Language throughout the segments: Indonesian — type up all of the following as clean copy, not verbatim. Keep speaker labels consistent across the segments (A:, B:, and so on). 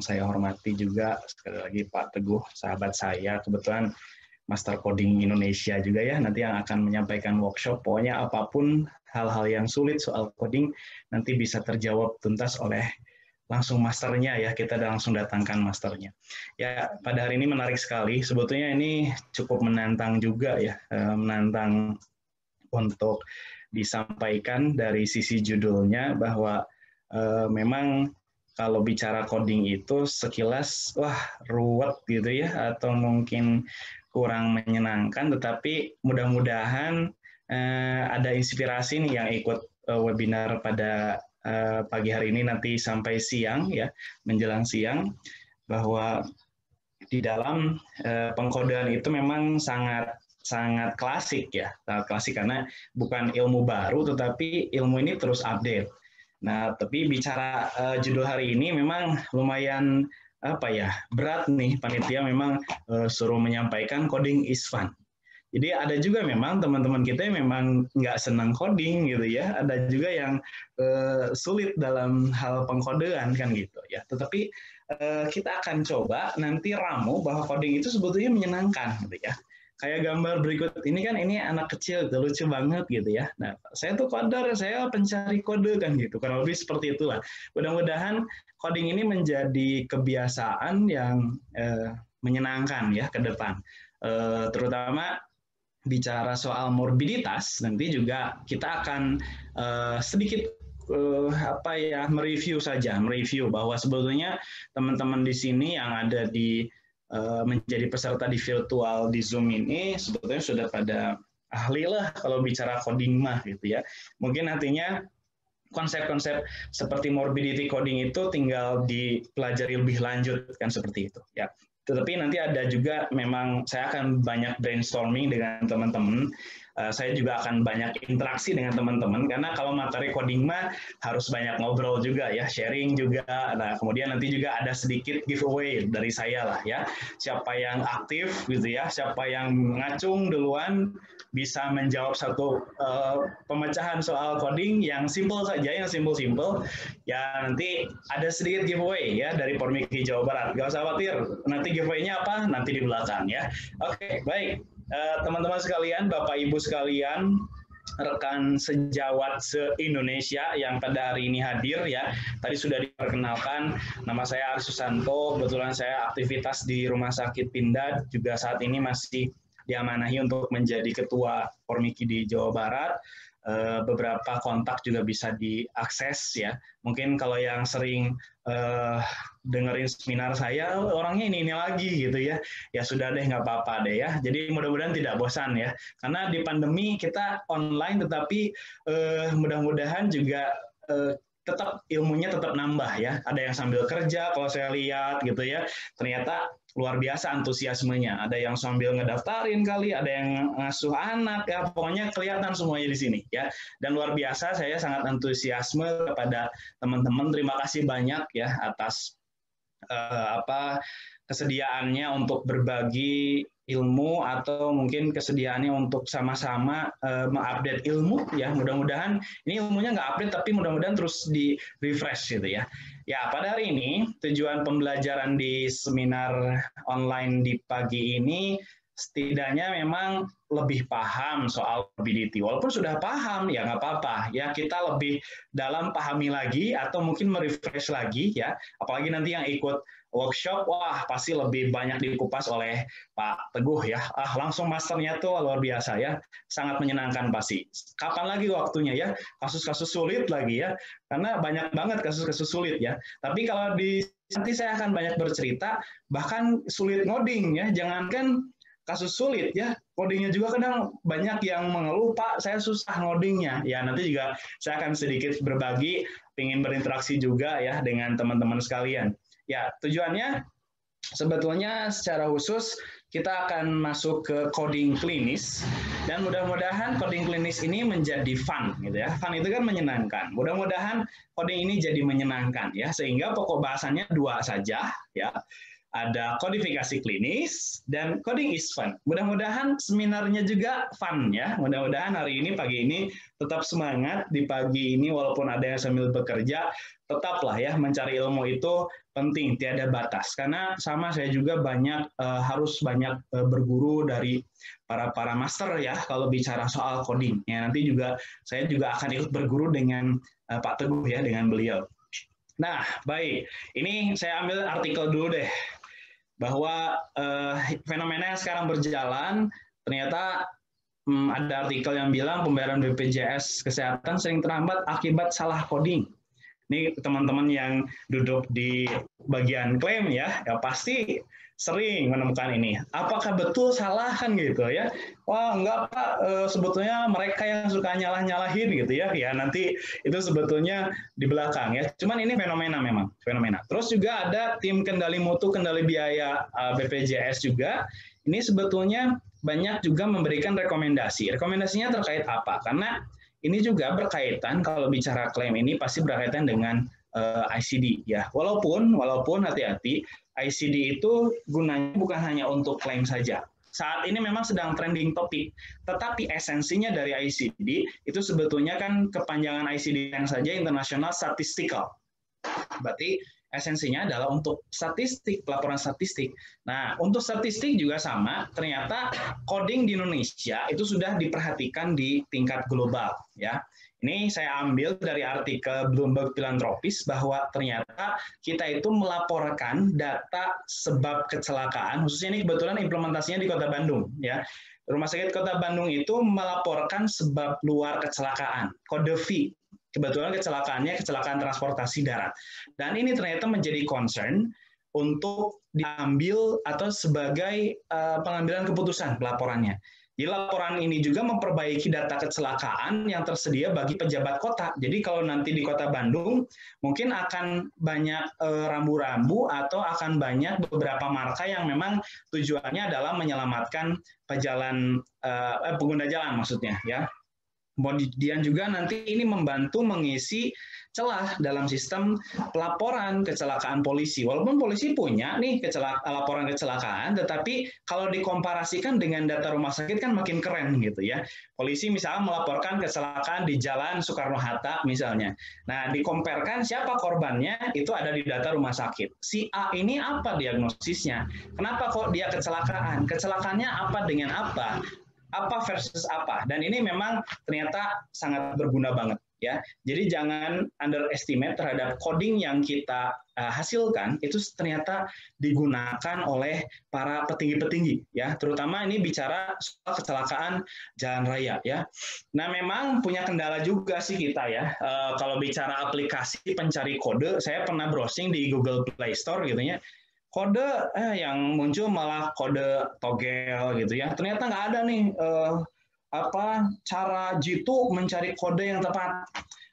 A: saya hormati juga sekali lagi Pak Teguh, sahabat saya, kebetulan Master Coding Indonesia juga ya, nanti yang akan menyampaikan workshop. Pokoknya apapun hal-hal yang sulit soal coding nanti bisa terjawab tuntas oleh langsung masternya ya, kita langsung datangkan masternya. Ya, pada hari ini menarik sekali, sebetulnya ini cukup menantang juga ya, menantang untuk disampaikan dari sisi judulnya bahwa memang kalau bicara coding itu sekilas wah ruwet gitu ya, atau mungkin kurang menyenangkan, tetapi mudah-mudahan ada inspirasi nih yang ikut webinar pada pagi hari ini nanti sampai siang ya, menjelang siang, bahwa di dalam pengkodean itu memang sangat klasik ya, sangat klasik karena bukan ilmu baru tetapi ilmu ini terus update. Nah, tapi bicara judul hari ini memang lumayan berat nih, panitia memang suruh menyampaikan coding is fun. Jadi ada juga memang teman-teman kita yang memang nggak senang coding gitu ya, ada juga yang sulit dalam hal pengkodean kan gitu ya. Tetapi kita akan coba nanti ramu bahwa coding itu sebetulnya menyenangkan gitu ya. Kayak gambar berikut ini kan, ini anak kecil tuh, lucu banget gitu ya. Nah, saya tuh coder, saya pencari kode kan gitu, kurang lebih seperti itulah. Mudah-mudahan coding ini menjadi kebiasaan yang menyenangkan ya ke depan. Terutama bicara soal morbiditas, nanti juga kita akan sedikit mereview bahwa sebetulnya teman-teman di sini yang ada di menjadi peserta di virtual di Zoom ini sebetulnya sudah pada ahli lah kalau bicara coding mah gitu ya. Mungkin nantinya konsep-konsep seperti morbidity coding itu tinggal dipelajari lebih lanjut kan seperti itu ya. Tetapi nanti ada juga memang saya akan banyak brainstorming dengan teman-teman. Saya juga akan banyak interaksi dengan teman-teman karena kalau materi coding mah harus banyak ngobrol juga ya, sharing juga. Nah, kemudian nanti juga ada sedikit giveaway dari saya lah ya. Siapa yang aktif gitu ya, siapa yang ngacung duluan bisa menjawab satu pemecahan soal coding yang simple saja, yang simple ya, nanti ada sedikit giveaway ya dari Formiki Jawa Barat. Gak usah khawatir, nanti giveaway-nya apa nanti di belakang ya. Oke, baik. Teman-teman sekalian, Bapak Ibu sekalian, rekan sejawat se-Indonesia yang pada hari ini hadir ya. Tadi sudah diperkenalkan, nama saya Aris Susanto, kebetulan saya aktivitas di Rumah Sakit Pindad, juga saat ini masih diamanahi untuk menjadi ketua Formiki di Jawa Barat. Beberapa kontak juga bisa diakses ya. Mungkin kalau yang sering dengerin seminar saya, orangnya ini lagi gitu ya. Ya sudah deh, nggak apa-apa deh ya. Jadi mudah-mudahan tidak bosan ya. Karena di pandemi kita online, tetapi mudah-mudahan juga tetap ilmunya tetap nambah ya. Ada yang sambil kerja, kalau saya lihat gitu ya. Ternyata luar biasa antusiasmenya. Ada yang sambil ngedaftarin kali, ada yang ngasuh anak ya. Pokoknya kelihatan semuanya di sini ya. Dan luar biasa, saya sangat antusiasme kepada teman-teman. Terima kasih banyak ya atas kesediaannya untuk berbagi ilmu atau mungkin kesediaannya untuk sama-sama mengupdate ilmu ya. Mudah-mudahan ini ilmunya nggak update tapi mudah-mudahan terus di refresh gitu ya. Ya, pada hari ini tujuan pembelajaran di seminar online di pagi ini setidaknya memang lebih paham soal morbidity. Walaupun sudah paham, ya nggak apa-apa. Ya, kita lebih dalam pahami lagi atau mungkin merefresh lagi ya. Apalagi nanti yang ikut workshop, wah pasti lebih banyak dikupas oleh Pak Teguh ya. Langsung masternya tuh luar biasa ya. Sangat menyenangkan pasti. Kapan lagi waktunya ya? Kasus-kasus sulit lagi ya. Karena banyak banget kasus-kasus sulit ya. Tapi kalau nanti saya akan banyak bercerita, bahkan sulit ngoding ya. Jangankan kasus sulit ya, codingnya juga kadang banyak yang mengeluh, Pak, saya susah ngodingnya. Ya, nanti juga saya akan sedikit berbagi, ingin berinteraksi juga ya dengan teman-teman sekalian. Ya, tujuannya sebetulnya secara khusus kita akan masuk ke coding klinis dan mudah-mudahan coding klinis ini menjadi fun gitu ya. Fun itu kan menyenangkan. Mudah-mudahan coding ini jadi menyenangkan ya, sehingga pokok bahasannya dua saja ya. ada kodifikasi klinis, dan coding is fun. Mudah-mudahan seminarnya juga fun ya. Mudah-mudahan hari ini, pagi ini, tetap semangat di pagi ini walaupun ada yang sambil bekerja, tetaplah ya mencari ilmu itu penting, tiada batas. Karena sama saya juga harus banyak berguru dari para master ya kalau bicara soal coding. Ya, nanti saya juga akan ikut berguru dengan Pak Teguh ya, dengan beliau. Nah, baik. Ini saya ambil artikel dulu deh. Bahwa fenomena yang sekarang berjalan, ternyata ada artikel yang bilang pembayaran BPJS Kesehatan sering terhambat akibat salah coding. Ini teman-teman yang duduk di bagian klaim ya pasti sering menemukan ini. Apakah betul salah kan gitu ya? Wah enggak Pak, sebetulnya mereka yang suka nyalah-nyalahin gitu ya. Ya nanti itu sebetulnya di belakang ya. Cuman ini fenomena memang, fenomena. Terus juga ada tim kendali mutu, kendali biaya BPJS juga. Ini sebetulnya banyak juga memberikan rekomendasi. Rekomendasinya terkait apa? Karena ini juga berkaitan kalau bicara klaim ini pasti berkaitan dengan ICD ya. Walaupun hati-hati, ICD itu gunanya bukan hanya untuk klaim saja. Saat ini memang sedang trending topik, tetapi esensinya dari ICD itu sebetulnya kan kepanjangan ICD yang saja International Statistical. Berarti esensinya adalah untuk statistik, pelaporan statistik. Nah, untuk statistik juga sama, ternyata coding di Indonesia itu sudah diperhatikan di tingkat global ya. Ini saya ambil dari artikel Bloomberg Philanthropies bahwa ternyata kita itu melaporkan data sebab kecelakaan, khususnya ini kebetulan implementasinya di Kota Bandung ya. Rumah Sakit Kota Bandung itu melaporkan sebab luar kecelakaan, kode V. Kebetulan kecelakaannya kecelakaan transportasi darat. Dan ini ternyata menjadi concern untuk diambil atau sebagai pengambilan keputusan pelaporannya. Jadi laporan ini juga memperbaiki data kecelakaan yang tersedia bagi pejabat kota. Jadi kalau nanti di Kota Bandung mungkin akan banyak rambu-rambu atau akan banyak beberapa marka yang memang tujuannya adalah menyelamatkan pengguna jalan maksudnya ya. Kemudian juga nanti ini membantu mengisi celah dalam sistem pelaporan kecelakaan polisi. Walaupun polisi punya nih laporan kecelakaan, tetapi kalau dikomparasikan dengan data rumah sakit kan makin keren gitu ya. Polisi misalnya melaporkan kecelakaan di Jalan Soekarno-Hatta misalnya. Nah, dikomparkan siapa korbannya itu ada di data rumah sakit. Si A ini apa diagnosisnya? Kenapa kok dia kecelakaan? Kecelakaannya apa dengan apa? Apa versus apa, dan ini memang ternyata sangat berguna banget ya. Jadi jangan underestimate terhadap coding yang kita hasilkan, itu ternyata digunakan oleh para petinggi-petinggi ya, terutama ini bicara soal kecelakaan jalan raya ya. Nah memang punya kendala juga sih kita ya, kalau bicara aplikasi pencari kode, saya pernah browsing di Google Play Store gitu ya, kode yang muncul malah kode togel gitu ya. Ternyata nggak ada nih cara jitu mencari kode yang tepat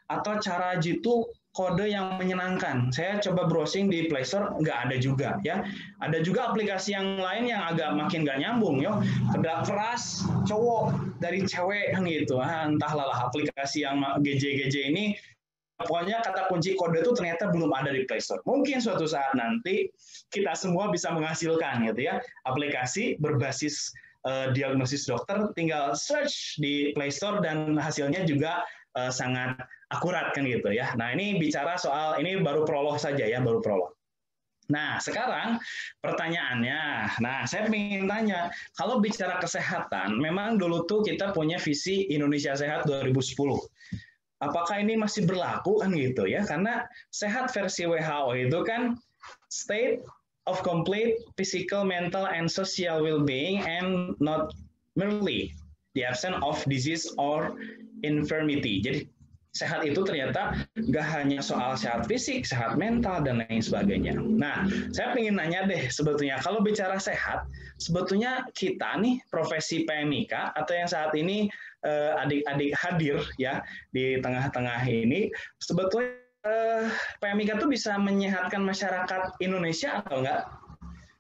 A: atau cara jitu kode yang menyenangkan. Saya coba browsing di Play Store, nggak ada juga ya. Ada juga aplikasi yang lain yang agak makin nggak nyambung yo. Keda keras cowok dari cewek kan gitu. Entahlah aplikasi yang GJ ini. Pokoknya kata kunci kode itu ternyata belum ada di Play Store. Mungkin suatu saat nanti kita semua bisa menghasilkan gitu ya, aplikasi berbasis diagnosis dokter, tinggal search di Play Store dan hasilnya juga sangat akurat kan gitu ya. Nah ini bicara soal, ini baru prolog saja ya, baru prolog. Nah sekarang pertanyaannya, nah saya ingin tanya, kalau bicara kesehatan, memang dulu tuh kita punya visi Indonesia Sehat 2010. Apakah ini masih berlaku kan gitu ya? Karena sehat versi WHO itu kan state of complete physical, mental, and social well-being and not merely the absence of disease or infirmity. Jadi sehat itu ternyata nggak hanya soal sehat fisik, sehat mental, dan lain sebagainya. Nah, saya ingin nanya deh, sebetulnya kalau bicara sehat, sebetulnya kita nih profesi PMIK atau yang saat ini adik-adik hadir ya di tengah-tengah ini, sebetulnya PMIK itu bisa menyehatkan masyarakat Indonesia atau enggak?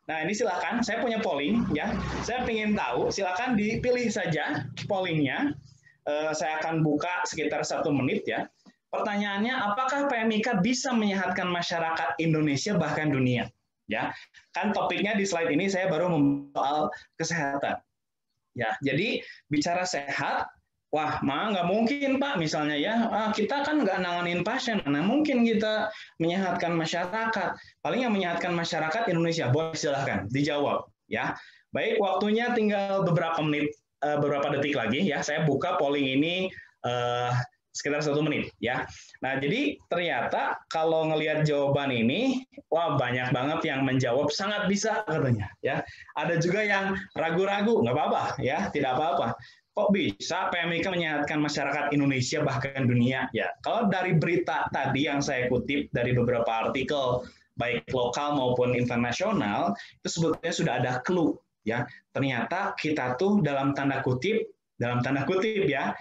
A: Nah ini silakan, saya punya polling ya, saya ingin tahu, silakan dipilih saja pollingnya. Saya akan buka sekitar 1 menit ya. Pertanyaannya, apakah PMIK bisa menyehatkan masyarakat Indonesia bahkan dunia? Ya, kan topiknya di slide ini saya baru membahas soal kesehatan. Ya, jadi bicara sehat, wah, nggak mungkin Pak, misalnya ya, kita kan nggak nanganin pasien, mana mungkin kita menyehatkan masyarakat. Paling yang menyehatkan masyarakat Indonesia, boleh silahkan dijawab. Ya, baik, waktunya tinggal beberapa menit, beberapa detik lagi ya. Saya buka polling ini sekitar 1 menit ya. Nah, jadi ternyata kalau ngelihat jawaban ini, wah banyak banget yang menjawab sangat bisa katanya ya. Ada juga yang ragu-ragu, nggak apa-apa ya, tidak apa-apa. Kok bisa PMIK menyehatkan masyarakat Indonesia bahkan dunia ya? Kalau dari berita tadi yang saya kutip dari beberapa artikel baik lokal maupun internasional, itu sebetulnya sudah ada clue ya. Ternyata kita tuh dalam tanda kutip ya,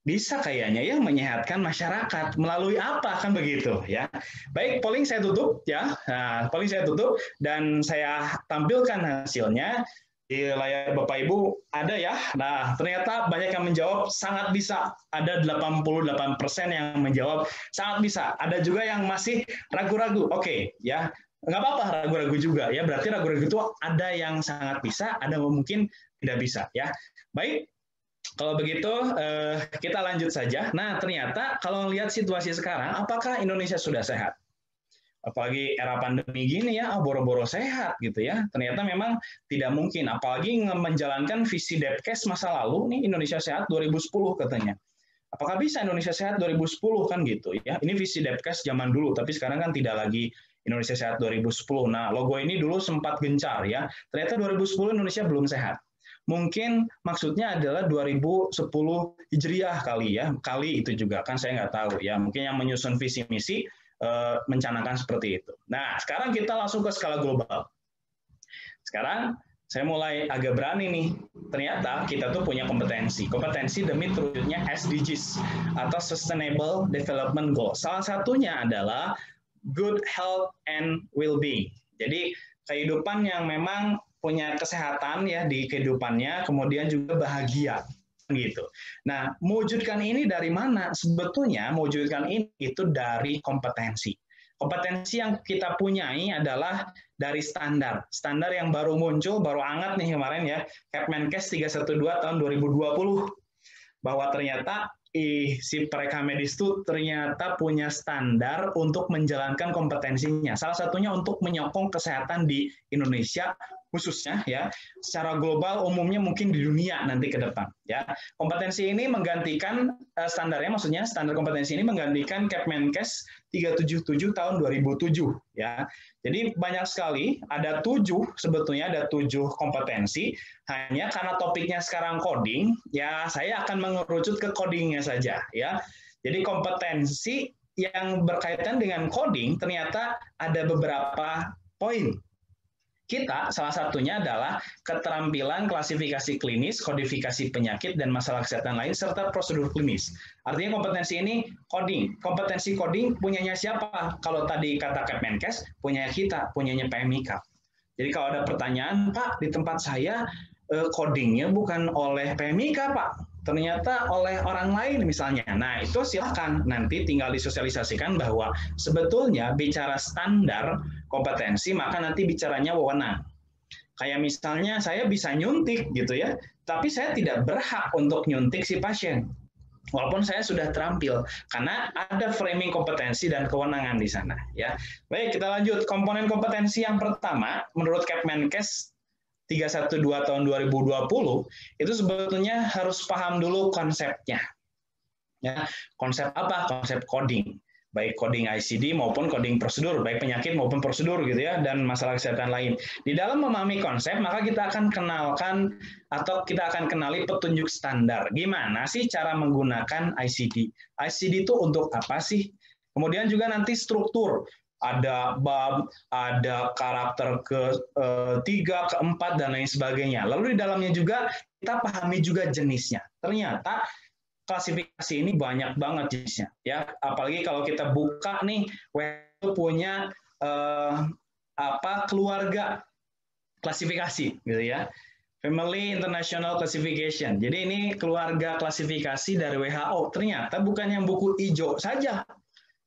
A: bisa kayaknya ya menyehatkan masyarakat melalui apa kan begitu ya. Baik, polling saya tutup ya. Nah, polling saya tutup dan saya tampilkan hasilnya di layar Bapak Ibu ada ya. Nah, ternyata banyak yang menjawab sangat bisa. Ada 88% yang menjawab sangat bisa. Ada juga yang masih ragu-ragu. Oke, ya. Nggak apa-apa ragu-ragu juga ya. Berarti ragu-ragu itu ada yang sangat bisa, ada yang mungkin tidak bisa ya. Baik, kalau begitu kita lanjut saja. Nah, ternyata kalau lihat situasi sekarang, apakah Indonesia sudah sehat? Apalagi era pandemi gini ya, boro-boro sehat gitu ya. Ternyata memang tidak mungkin. Apalagi menjalankan visi Depkes masa lalu, nih Indonesia Sehat 2010 katanya. Apakah bisa Indonesia Sehat 2010 kan gitu ya? Ini visi Depkes zaman dulu, tapi sekarang kan tidak lagi Indonesia Sehat 2010. Nah, logo ini dulu sempat gencar ya. Ternyata 2010 Indonesia belum sehat. Mungkin maksudnya adalah 2010 Hijriah kali ya, kali itu juga kan saya nggak tahu ya. Mungkin yang menyusun visi misi mencanakan seperti itu. Nah, sekarang kita langsung ke skala global. Sekarang saya mulai agak berani nih. Ternyata kita tuh punya kompetensi demi terwujudnya SDGs atau Sustainable Development Goals. Salah satunya adalah good health and well-being. Jadi kehidupan yang memang punya kesehatan ya di kehidupannya, kemudian juga bahagia gitu. Nah, mewujudkan ini dari mana? Sebetulnya mewujudkan ini itu dari kompetensi. Kompetensi yang kita punyai adalah dari standar yang baru muncul, baru hangat nih kemarin ya, Kepmenkes 312 tahun 2020, bahwa ternyata si pereka medis itu ternyata punya standar untuk menjalankan kompetensinya. Salah satunya untuk menyokong kesehatan di Indonesia khususnya ya, secara global umumnya mungkin di dunia nanti ke depan ya. Kompetensi ini menggantikan standarnya, maksudnya standar kompetensi ini menggantikan Kepmenkes 377 tahun 2007 ya. Jadi banyak sekali, ada 7 sebetulnya, ada 7 kompetensi. Hanya karena topiknya sekarang coding, ya saya akan mengerucut ke codingnya saja ya. Jadi kompetensi yang berkaitan dengan coding ternyata ada beberapa poin. Kita salah satunya adalah keterampilan klasifikasi klinis, kodifikasi penyakit, dan masalah kesehatan lain, serta prosedur klinis. Artinya kompetensi ini coding. Kompetensi coding punyanya siapa? Kalau tadi kata Kepmenkes, punyanya kita, punyanya PMIK. Jadi kalau ada pertanyaan, Pak, di tempat saya codingnya bukan oleh PMIK, Pak. Ternyata oleh orang lain misalnya. Nah, itu silakan nanti tinggal disosialisasikan bahwa sebetulnya bicara standar kompetensi, maka nanti bicaranya wewenang. Kayak misalnya saya bisa nyuntik gitu ya, tapi saya tidak berhak untuk nyuntik si pasien. Walaupun saya sudah terampil, karena ada framing kompetensi dan kewenangan di sana. Ya, baik kita lanjut. Komponen kompetensi yang pertama, menurut Kepmenkes 312 tahun 2020 itu sebetulnya harus paham dulu konsepnya. Ya, konsep apa? Konsep coding. Baik coding ICD maupun coding prosedur, baik penyakit maupun prosedur gitu ya, dan masalah kesehatan lain. Di dalam memahami konsep, maka kita akan kenalkan atau kita akan kenali petunjuk standar. Gimana sih cara menggunakan ICD? ICD itu untuk apa sih? Kemudian juga nanti struktur. Ada bab, ada karakter ketiga, keempat, dan lain sebagainya. Lalu di dalamnya juga kita pahami juga jenisnya. Ternyata klasifikasi ini banyak banget jenisnya. Ya, apalagi kalau kita buka nih, WHO punya keluarga klasifikasi, gitu ya. Family International Classification. Jadi ini keluarga klasifikasi dari WHO. Ternyata bukan yang buku hijau saja.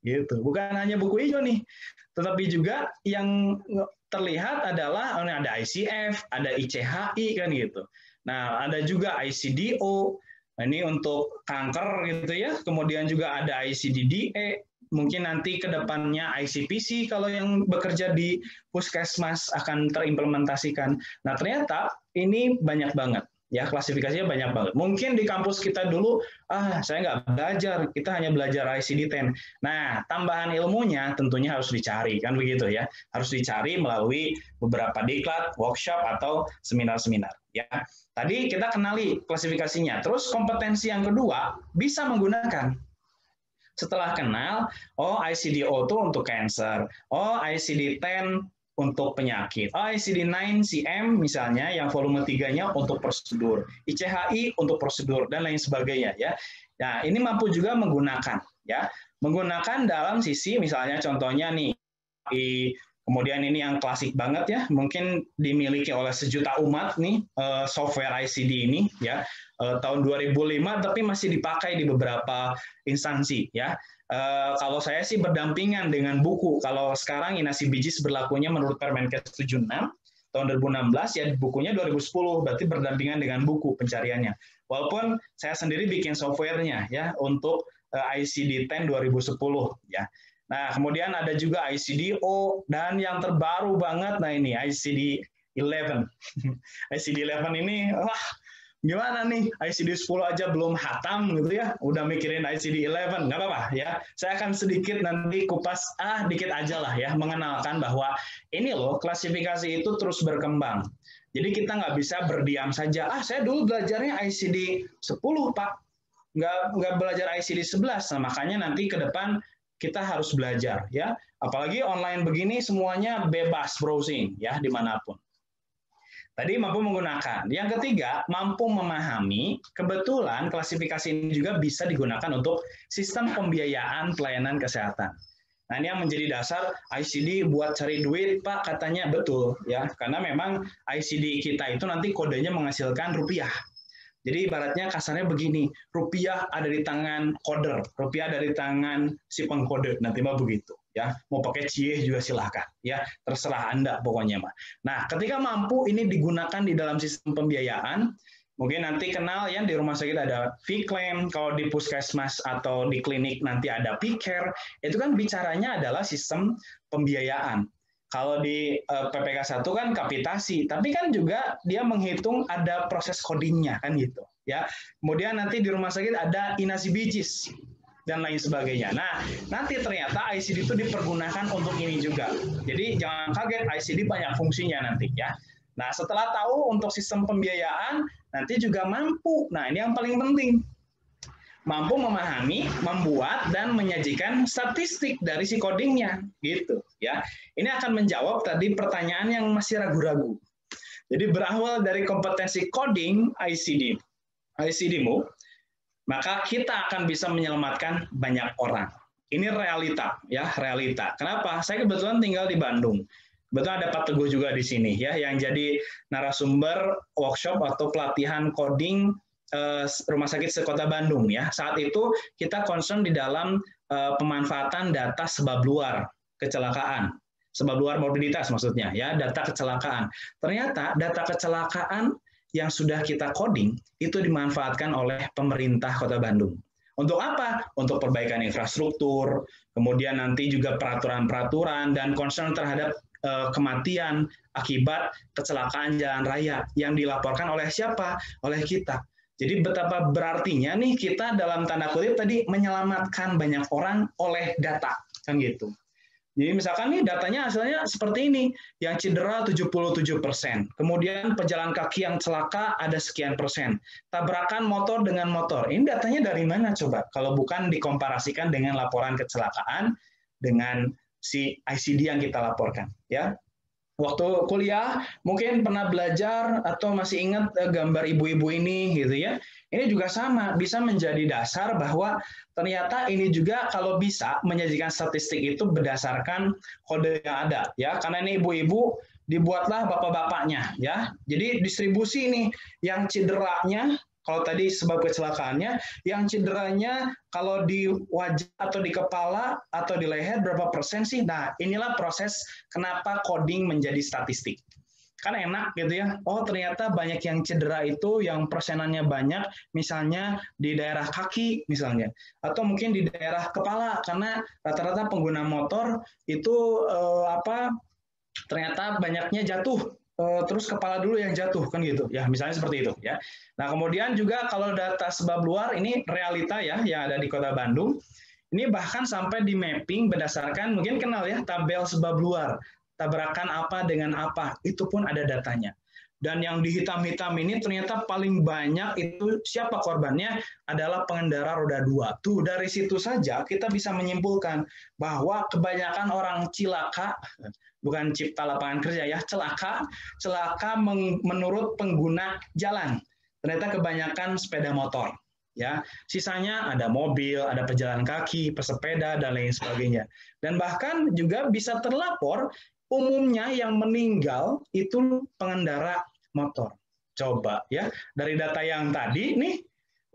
A: Gitu. Bukan hanya buku hijau nih, tetapi juga yang terlihat adalah ada ICF, ada ICHI kan gitu. Nah, ada juga ICDO. Nah, ini untuk kanker gitu ya. Kemudian juga ada ICDDE, mungkin nanti ke depannya ICPC kalau yang bekerja di puskesmas akan terimplementasikan. Nah, ternyata ini banyak banget. Ya, klasifikasinya banyak banget. Mungkin di kampus kita dulu, saya nggak belajar, kita hanya belajar ICD-10. Nah, tambahan ilmunya tentunya harus dicari, kan begitu ya. Harus dicari melalui beberapa diklat, workshop, atau seminar-seminar. Ya, tadi kita kenali klasifikasinya. Terus kompetensi yang kedua, bisa menggunakan. Setelah kenal, ICD-10 itu untuk cancer, ICD-10 untuk penyakit, ICD-9 CM misalnya yang volume 3-nya untuk prosedur, ICHI untuk prosedur dan lain sebagainya ya. Nah, ini mampu juga menggunakan ya. Menggunakan dalam sisi misalnya contohnya nih kemudian ini yang klasik banget ya, mungkin dimiliki oleh sejuta umat nih software ICD ini ya. Tahun 2005 tapi masih dipakai di beberapa instansi ya. Kalau saya sih berdampingan dengan buku. Kalau sekarang Inasi Bijis berlakunya menurut Permenkes 76 tahun 2016 ya, bukunya 2010, berarti berdampingan dengan buku pencariannya. Walaupun saya sendiri bikin softwarenya ya untuk ICD-10 2010 ya. Nah, kemudian ada juga ICD-O dan yang terbaru banget, nah ini ICD-11. ICD-11 ini, wah gimana nih, ICD-10 aja belum hatam gitu ya, udah mikirin ICD-11, nggak apa-apa ya. Saya akan sedikit nanti kupas, dikit aja lah ya, mengenalkan bahwa ini loh, klasifikasi itu terus berkembang. Jadi kita nggak bisa berdiam saja, saya dulu belajarnya ICD-10 Pak, nggak belajar ICD-11, nah makanya nanti ke depan kita harus belajar ya, apalagi online begini semuanya bebas browsing ya dimanapun. Tadi mampu menggunakan. Yang ketiga, mampu memahami. Kebetulan klasifikasi ini juga bisa digunakan untuk sistem pembiayaan pelayanan kesehatan. Nah, ini yang menjadi dasar ICD buat cari duit, Pak, katanya betul ya, karena memang ICD kita itu nanti kodenya menghasilkan rupiah. Jadi ibaratnya kasarnya begini, rupiah ada di tangan coder, rupiah ada di tangan si pengkode, nanti mah begitu ya. Mau pakai cie juga silahkan ya, terserah Anda pokoknya mah. Nah, ketika mampu ini digunakan di dalam sistem pembiayaan, mungkin nanti kenal ya, di rumah sakit ada V-claim, kalau di puskesmas atau di klinik nanti ada P-care, itu kan bicaranya adalah sistem pembiayaan. Kalau di PPK 1 kan kapitasi, tapi kan juga dia menghitung ada proses codingnya kan gitu ya. Kemudian nanti di rumah sakit ada Inasi Bijis dan lain sebagainya. Nah, nanti ternyata ICD itu dipergunakan untuk ini juga. Jadi jangan kaget, ICD banyak fungsinya nanti ya. Nah, setelah tahu untuk sistem pembiayaan, nanti juga mampu. Nah, ini yang paling penting. Mampu memahami, membuat, dan menyajikan statistik dari si codingnya, gitu ya. Ini akan menjawab tadi pertanyaan yang masih ragu-ragu. Jadi berawal dari kompetensi coding ICD-mu, maka kita akan bisa menyelamatkan banyak orang. Ini realita, ya realita. Kenapa? Saya kebetulan tinggal di Bandung. Kebetulan ada Pak Teguh juga di sini, ya, yang jadi narasumber workshop atau pelatihan coding Rumah Sakit Sekota Bandung ya. Saat itu kita concern di dalam pemanfaatan data sebab luar kecelakaan, sebab luar morbiditas maksudnya ya, data kecelakaan. Ternyata data kecelakaan yang sudah kita coding itu dimanfaatkan oleh pemerintah Kota Bandung. Untuk apa? Untuk perbaikan infrastruktur, kemudian nanti juga peraturan-peraturan dan concern terhadap kematian akibat kecelakaan jalan raya yang dilaporkan oleh siapa? Oleh kita. Jadi betapa berartinya nih kita dalam tanda kutip tadi menyelamatkan banyak orang oleh data, kan gitu. Jadi misalkan nih datanya hasilnya seperti ini, yang cedera 77%, kemudian pejalan kaki yang celaka ada sekian persen, tabrakan motor dengan motor. Ini datanya dari mana coba? Kalau bukan dikomparasikan dengan laporan kecelakaan dengan si ICD yang kita laporkan, ya. Waktu kuliah mungkin pernah belajar atau masih ingat gambar ibu-ibu ini gitu ya. Ini juga sama, bisa menjadi dasar bahwa ternyata ini juga kalau bisa menyajikan statistik itu berdasarkan kode yang ada ya. Karena ini ibu-ibu dibuatlah bapak-bapaknya ya. Jadi distribusi ini yang cederanya Kalau tadi sebab kecelakaannya, yang cederanya kalau di wajah atau di kepala atau di leher berapa persen sih? Nah, inilah proses kenapa coding menjadi statistik. Kan enak gitu ya. Oh, ternyata banyak yang cedera itu yang persenannya banyak, misalnya di daerah kaki misalnya, atau mungkin di daerah kepala karena rata-rata pengguna motor itu ternyata banyaknya jatuh terus kepala dulu yang jatuh kan gitu ya, misalnya seperti itu ya. Nah, kemudian juga kalau data sebab luar ini realita ya yang ada di Kota Bandung, ini bahkan sampai di mapping berdasarkan, mungkin kenal ya, tabel sebab luar, tabrakan apa dengan apa, itu pun ada datanya. Dan yang di hitam-hitam ini ternyata paling banyak itu siapa korbannya adalah pengendara roda 2. Tuh, dari situ saja kita bisa menyimpulkan bahwa kebanyakan orang cilaka, bukan cipta lapangan kerja ya, celaka menurut pengguna jalan. Ternyata kebanyakan sepeda motor. Ya, sisanya ada mobil, ada pejalan kaki, pesepeda dan lain sebagainya. Dan bahkan juga bisa terlapor umumnya yang meninggal itu pengendara motor. Coba ya, dari data yang tadi nih,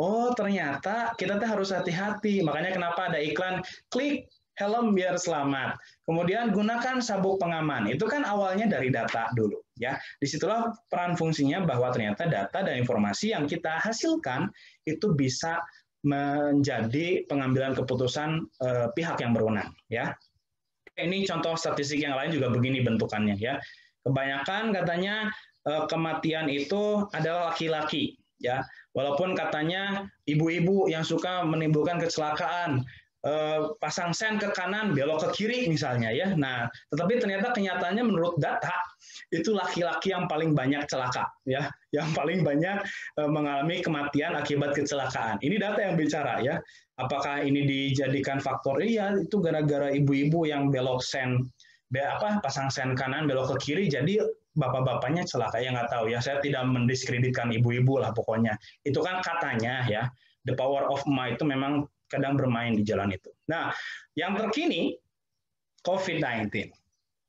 A: oh ternyata kita tuh harus hati-hati. Makanya kenapa ada iklan klik helm biar selamat. Kemudian gunakan sabuk pengaman. Itu kan awalnya dari data dulu ya. Disitulah peran fungsinya bahwa ternyata data dan informasi yang kita hasilkan itu bisa menjadi pengambilan keputusan pihak yang berwenang ya. Ini contoh statistik yang lain juga begini bentukannya ya. Kebanyakan katanya kematian itu adalah laki-laki ya. Walaupun katanya ibu-ibu yang suka menimbulkan kecelakaan, pasang sen ke kanan belok ke kiri misalnya ya. Nah, tetapi ternyata kenyataannya menurut data itu laki-laki yang paling banyak celaka ya, yang paling banyak mengalami kematian akibat kecelakaan. Ini data yang bicara ya. Apakah ini dijadikan faktor? Iya, itu gara-gara ibu-ibu yang belok sen pasang sen kanan belok ke kiri jadi bapak-bapaknya celaka. Ya nggak tahu ya, saya tidak mendiskreditkan ibu-ibu lah pokoknya. Itu kan katanya ya. The power of ma itu memang kadang bermain di jalan itu. Nah, yang terkini COVID-19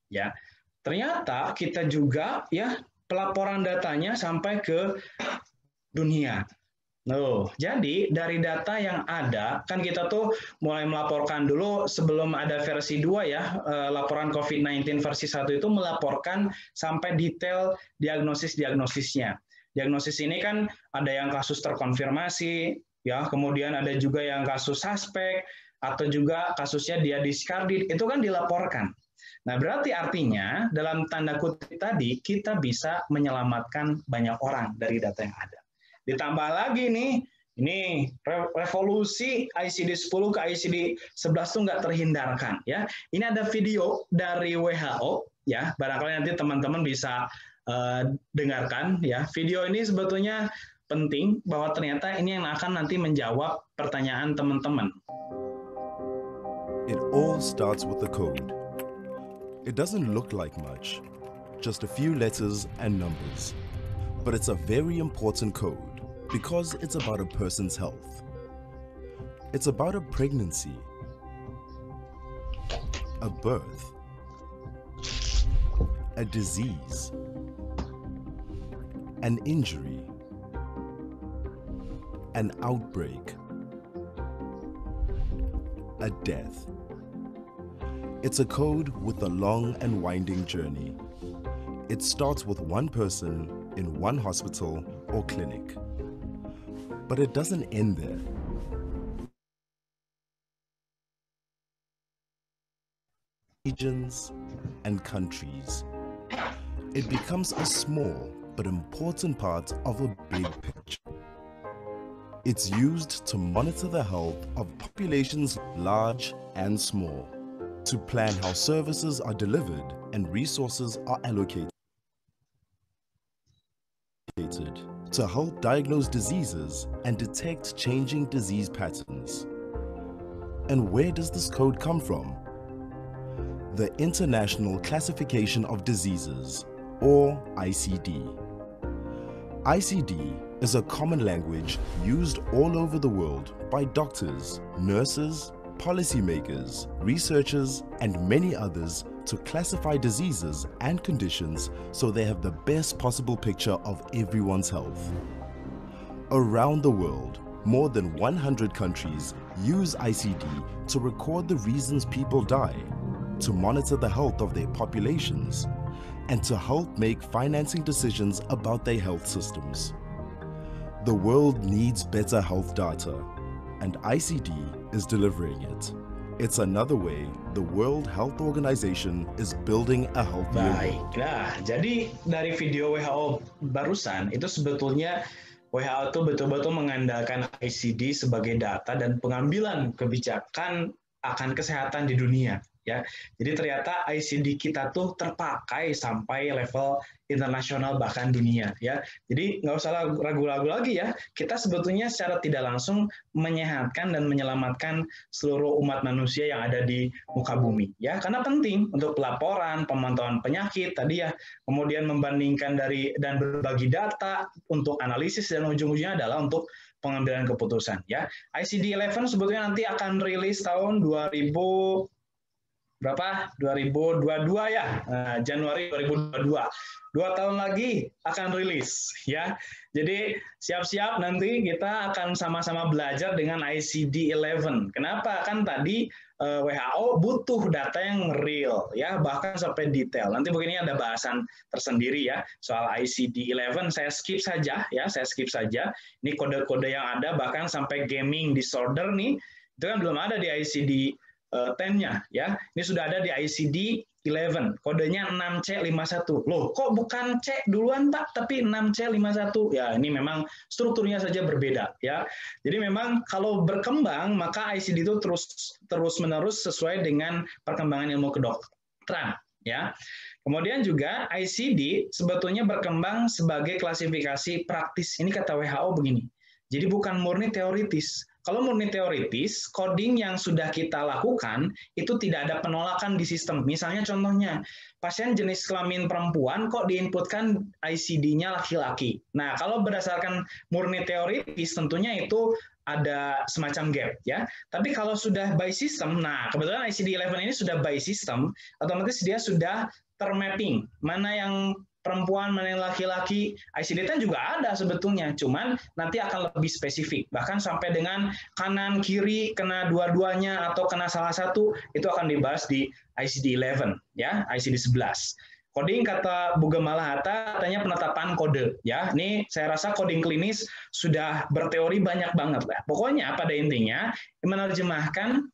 A: ya. Ternyata kita juga ya pelaporan datanya sampai ke dunia. Jadi dari data yang ada kan kita tuh mulai melaporkan dulu sebelum ada versi 2 ya, laporan COVID-19 versi 1 itu melaporkan sampai detail diagnosisnya. Diagnosis ini kan ada yang kasus terkonfirmasi, ya, kemudian ada juga yang kasus suspek atau juga kasusnya dia diskardit, itu kan dilaporkan. Nah, berarti artinya dalam tanda kutip tadi kita bisa menyelamatkan banyak orang dari data yang ada. Ditambah lagi nih, ini revolusi ICD 10 ke ICD 11 tuh nggak terhindarkan ya. Ini ada video dari WHO ya, barangkali nanti teman-teman bisa dengarkan ya. Video ini sebetulnya penting bahwa ternyata ini yang akan nanti menjawab pertanyaan teman-teman.
B: It all starts with the code. It doesn't look like much, just a few letters and numbers. But it's a very important code because it's about a person's health. It's about a pregnancy, a birth, a disease, an injury, an outbreak, a death. It's a code with a long and winding journey. It starts with one person in one hospital or clinic. But it doesn't end there. Regions and countries. It becomes a small but important part of a big picture. It's used to monitor the health of populations large and small, to plan how services are delivered and resources are allocated, to help diagnose diseases and detect changing disease patterns. And where does this code come from? The International Classification of Diseases, or ICD. ICD is a common language used all over the world by doctors, nurses, policymakers, researchers, and many others to classify diseases and conditions so they have the best possible picture of everyone's health. Around the world, more than 100 countries use ICD to record the reasons people die, to monitor the health of their populations, and to help make financing decisions about their health systems. The world needs better health data, and ICD is delivering it. It's another way the World Health Organization is building a healthier world.
A: Baiklah, jadi dari video WHO barusan itu sebetulnya WHO itu betul-betul mengandalkan ICD sebagai data dan pengambilan kebijakan akan kesehatan di dunia. Ya, jadi ternyata ICD kita tuh terpakai sampai level internasional bahkan dunia. Ya, jadi nggak usah ragu-ragu lagi ya. Kita sebetulnya secara tidak langsung menyehatkan dan menyelamatkan seluruh umat manusia yang ada di muka bumi. Ya, karena penting untuk pelaporan, pemantauan penyakit tadi ya, kemudian membandingkan dari dan berbagi data untuk analisis dan ujung-ujungnya adalah untuk pengambilan keputusan. Ya, ICD-11 sebetulnya nanti akan rilis tahun 2022 ya, Januari 2022. 2 tahun lagi akan rilis ya. Jadi siap-siap nanti kita akan sama-sama belajar dengan ICD-11. Kenapa? Kan tadi WHO butuh data yang real ya, bahkan sampai detail. Nanti begini ada bahasan tersendiri ya soal ICD-11. Saya skip saja ya, Ini kode-kode yang ada bahkan sampai gaming disorder nih. Itu kan belum ada di ICD 10-nya ya. Ini sudah ada di ICD-11. Kodenya 6C51. Loh, kok bukan C duluan, Pak, tapi 6C51. Ya, ini memang strukturnya saja berbeda ya. Jadi memang kalau berkembang maka ICD itu terus-menerus sesuai dengan perkembangan ilmu kedokteran ya. Kemudian juga ICD sebetulnya berkembang sebagai klasifikasi praktis. Ini kata WHO begini. Jadi bukan murni teoritis. Kalau murni teoritis, coding yang sudah kita lakukan itu tidak ada penolakan di sistem. Misalnya contohnya, pasien jenis kelamin perempuan kok diinputkan ICD-nya laki-laki. Nah, kalau berdasarkan murni teoritis tentunya itu ada semacam gap ya. Tapi kalau sudah by system, nah kebetulan ICD-11 ini sudah by system, otomatis dia sudah termapping mana yang perempuan, mana yang laki-laki. ICD-10 juga ada sebetulnya, cuman nanti akan lebih spesifik. Bahkan sampai dengan kanan, kiri, kena dua-duanya, atau kena salah satu, itu akan dibahas di ICD-11, ya, ICD-11. Coding kata Bu Gemala Hatta, katanya penetapan kode. Ya, ini saya rasa coding klinis sudah berteori banyak banget. Lah. Pokoknya pada intinya, menerjemahkan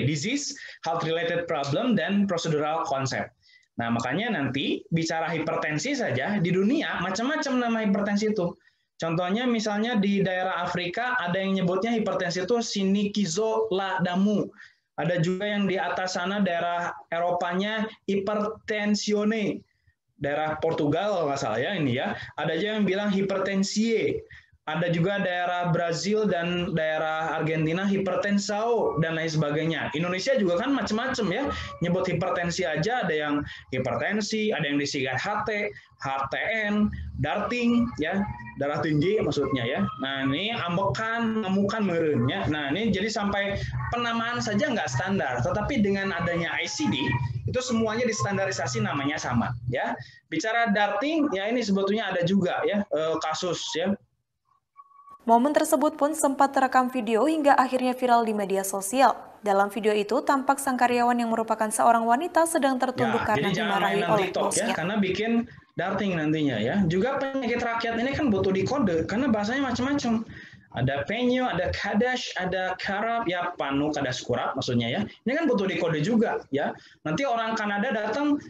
A: disease, health-related problem, dan procedural concept. Nah, makanya nanti bicara hipertensi saja, di dunia macam-macam nama hipertensi itu. Contohnya misalnya di daerah Afrika ada yang nyebutnya hipertensi itu sinikizoladamu. Ada juga yang di atas sana daerah Eropanya hipertensione. Daerah Portugal nggak salah ya ini ya. Ada juga yang bilang hipertensie. Ada juga daerah Brazil dan daerah Argentina hipertensao dan lain sebagainya. Indonesia juga kan macam-macam ya. Nyebut hipertensi aja ada yang hipertensi, ada yang disingkat HT, HTN, darting ya, darah tinggi maksudnya ya. Nah, ini ambekan, ngamukan meureun ya. Nah, ini jadi sampai penamaan saja nggak standar, tetapi dengan adanya ICD itu semuanya distandarisasi namanya sama ya. Bicara darting ya ini sebetulnya ada juga ya kasus ya.
C: Momen tersebut pun sempat terekam video hingga akhirnya viral di media sosial. Dalam video itu tampak sang karyawan yang merupakan seorang wanita sedang tertunduk karena dimarahi oleh bosnya.
A: Ya, karena bikin darting nantinya ya. Juga penyakit rakyat ini kan butuh dikode karena bahasanya macam-macam. Ada penyo, ada kadash, ada karab, ya panu kadas kurap maksudnya ya. Ini kan butuh dikode juga ya. Nanti orang Kanada datang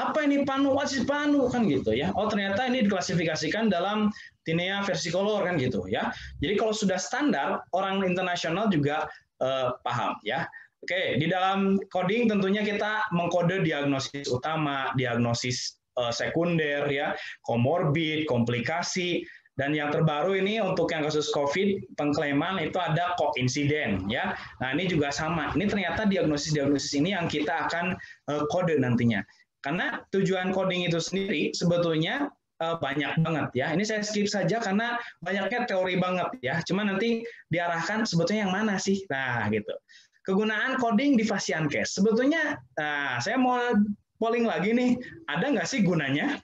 A: apa ini panu, what is panu kan gitu ya. Oh ternyata ini diklasifikasikan dalam Tinea versicolor kan gitu ya. Jadi kalau sudah standar orang internasional juga paham ya. Oke, di dalam coding tentunya kita mengkode diagnosis utama, diagnosis sekunder ya, komorbid, komplikasi. Dan yang terbaru ini untuk yang kasus COVID pengklaiman itu ada koinsiden ya. Nah ini juga sama. Ini ternyata diagnosis ini yang kita akan kode nantinya. Karena tujuan coding itu sendiri sebetulnya banyak banget ya. Ini saya skip saja karena banyaknya teori banget ya. Cuma nanti diarahkan sebetulnya yang mana sih? Nah gitu. Kegunaan coding di Fasiankes. Sebetulnya, saya mau polling lagi nih. Ada nggak sih gunanya?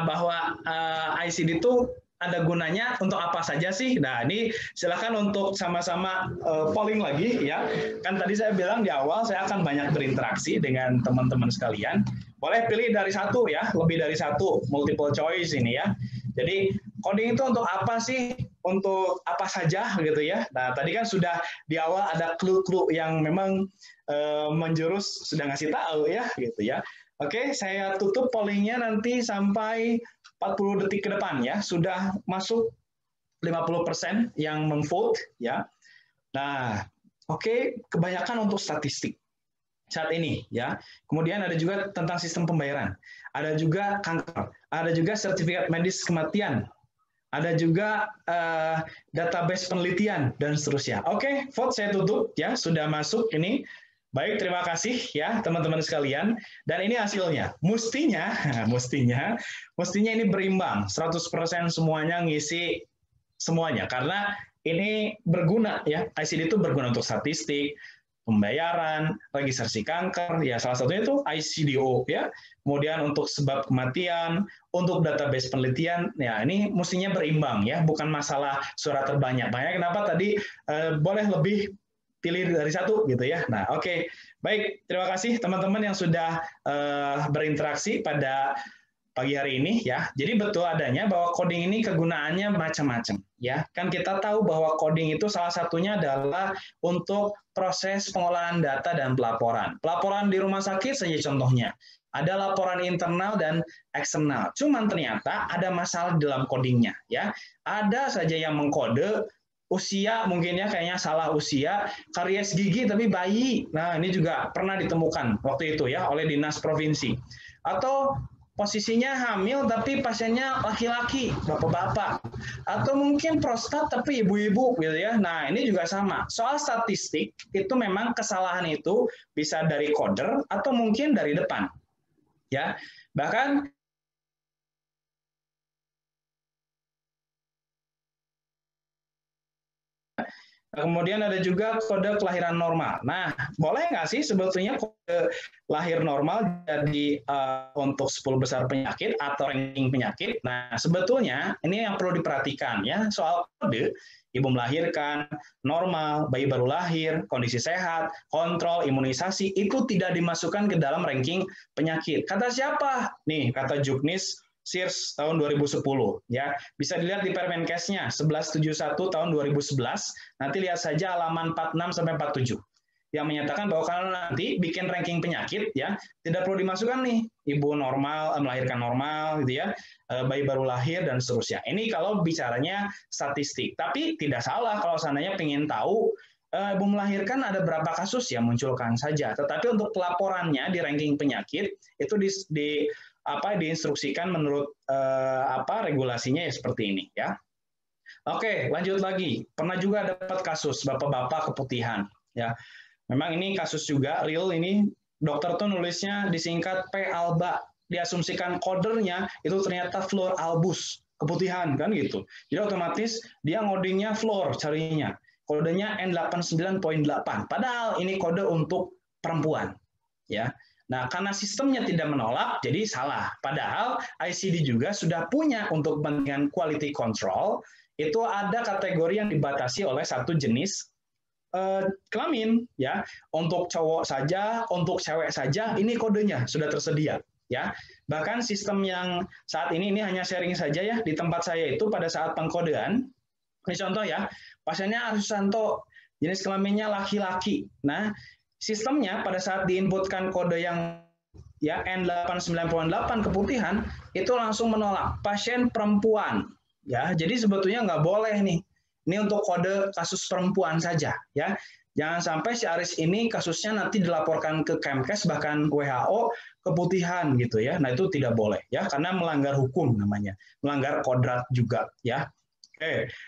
A: bahwa ICD itu ada gunanya untuk apa saja sih? Nah, ini silakan untuk sama-sama polling lagi ya. Kan tadi saya bilang di awal saya akan banyak berinteraksi dengan teman-teman sekalian. Boleh pilih dari satu ya, lebih dari satu, multiple choice ini ya. Jadi coding itu untuk apa sih? Untuk apa saja gitu ya. Nah, tadi kan sudah di awal ada clue-clue yang memang menjurus sudah ngasih tahu ya gitu ya. Oke, saya tutup pollingnya nanti sampai 40 detik ke depan ya, sudah masuk 50% yang memvote ya. Nah, oke, kebanyakan untuk statistik saat ini ya. Kemudian ada juga tentang sistem pembayaran, ada juga kanker, ada juga sertifikat medis kematian, ada juga database penelitian dan seterusnya. Oke, vote saya tutup ya, sudah masuk ini. Baik, terima kasih ya teman-teman sekalian. Dan ini hasilnya. Mestinya ini berimbang. 100% semuanya ngisi semuanya. Karena ini berguna ya. ICD itu berguna untuk statistik, pembayaran, registrasi kanker, ya salah satunya itu ICDO ya. Kemudian untuk sebab kematian, untuk database penelitian, ya ini mestinya berimbang ya. Bukan masalah suara terbanyak. Makanya kenapa tadi boleh lebih pilih dari satu gitu ya. Nah, oke. Baik, terima kasih teman-teman yang sudah berinteraksi pada pagi hari ini ya. Jadi betul adanya bahwa coding ini kegunaannya macam-macam ya. Kan kita tahu bahwa coding itu salah satunya adalah untuk proses pengolahan data dan pelaporan. Pelaporan di rumah sakit saja contohnya. Ada laporan internal dan eksternal. Cuman ternyata ada masalah dalam codingnya ya. Ada saja yang mengkode usia mungkin ya kayaknya salah usia, karies gigi tapi bayi. Nah, ini juga pernah ditemukan waktu itu ya oleh dinas provinsi. Atau posisinya hamil tapi pasiennya laki-laki, bapak-bapak. Atau mungkin prostat tapi ibu-ibu gitu ya. Nah, ini juga sama. Soal statistik itu memang kesalahan itu bisa dari coder atau mungkin dari depan. Ya. Bahkan kemudian ada juga kode kelahiran normal. Nah, boleh nggak sih sebetulnya kode lahir normal jadi untuk 10 besar penyakit atau ranking penyakit? Nah, sebetulnya ini yang perlu diperhatikan ya, soal kode, ibu melahirkan, normal, bayi baru lahir, kondisi sehat, kontrol, imunisasi, itu tidak dimasukkan ke dalam ranking penyakit. Kata siapa? Nih, kata Juknis SIRS tahun 2010 ya. Bisa dilihat di Permenkesnya 1171 tahun 2011. Nanti lihat saja halaman 46 sampai 47 yang menyatakan bahwa kalau nanti bikin ranking penyakit ya, tidak perlu dimasukkan nih ibu normal, melahirkan normal gitu ya, bayi baru lahir dan seterusnya. Ini kalau bicaranya statistik. Tapi tidak salah kalau seandainya pengen tahu ibu melahirkan ada berapa kasus ya, munculkan saja. Tetapi untuk pelaporannya di ranking penyakit itu diinstruksikan menurut regulasinya ya seperti ini ya. Oke, lanjut lagi. Pernah juga dapat kasus bapak-bapak keputihan ya. Memang ini kasus juga real ini. Dokter tuh nulisnya disingkat P alba, diasumsikan kodernya itu ternyata floor albus, keputihan kan gitu. Jadi otomatis dia ngodingnya floor carinya. Kodenya N89.8. Padahal ini kode untuk perempuan ya. Nah, karena sistemnya tidak menolak, jadi salah. Padahal ICD juga sudah punya untuk kepentingan quality control, itu ada kategori yang dibatasi oleh satu jenis kelamin. Ya. Untuk cowok saja, untuk cewek saja, ini kodenya sudah tersedia. Ya. Bahkan sistem yang saat ini hanya sharing saja ya, di tempat saya itu pada saat pengkodean, ini contoh ya, pasiennya Arsusanto, jenis kelaminnya laki-laki. Nah, sistemnya pada saat diinputkan kode yang ya N89.8 keputihan itu langsung menolak pasien perempuan ya. Jadi sebetulnya nggak boleh nih. Ini untuk kode kasus perempuan saja ya. Jangan sampai si Aris ini kasusnya nanti dilaporkan ke Kemkes bahkan WHO keputihan gitu ya. Nah, itu tidak boleh ya karena melanggar hukum namanya. Melanggar kodrat juga ya.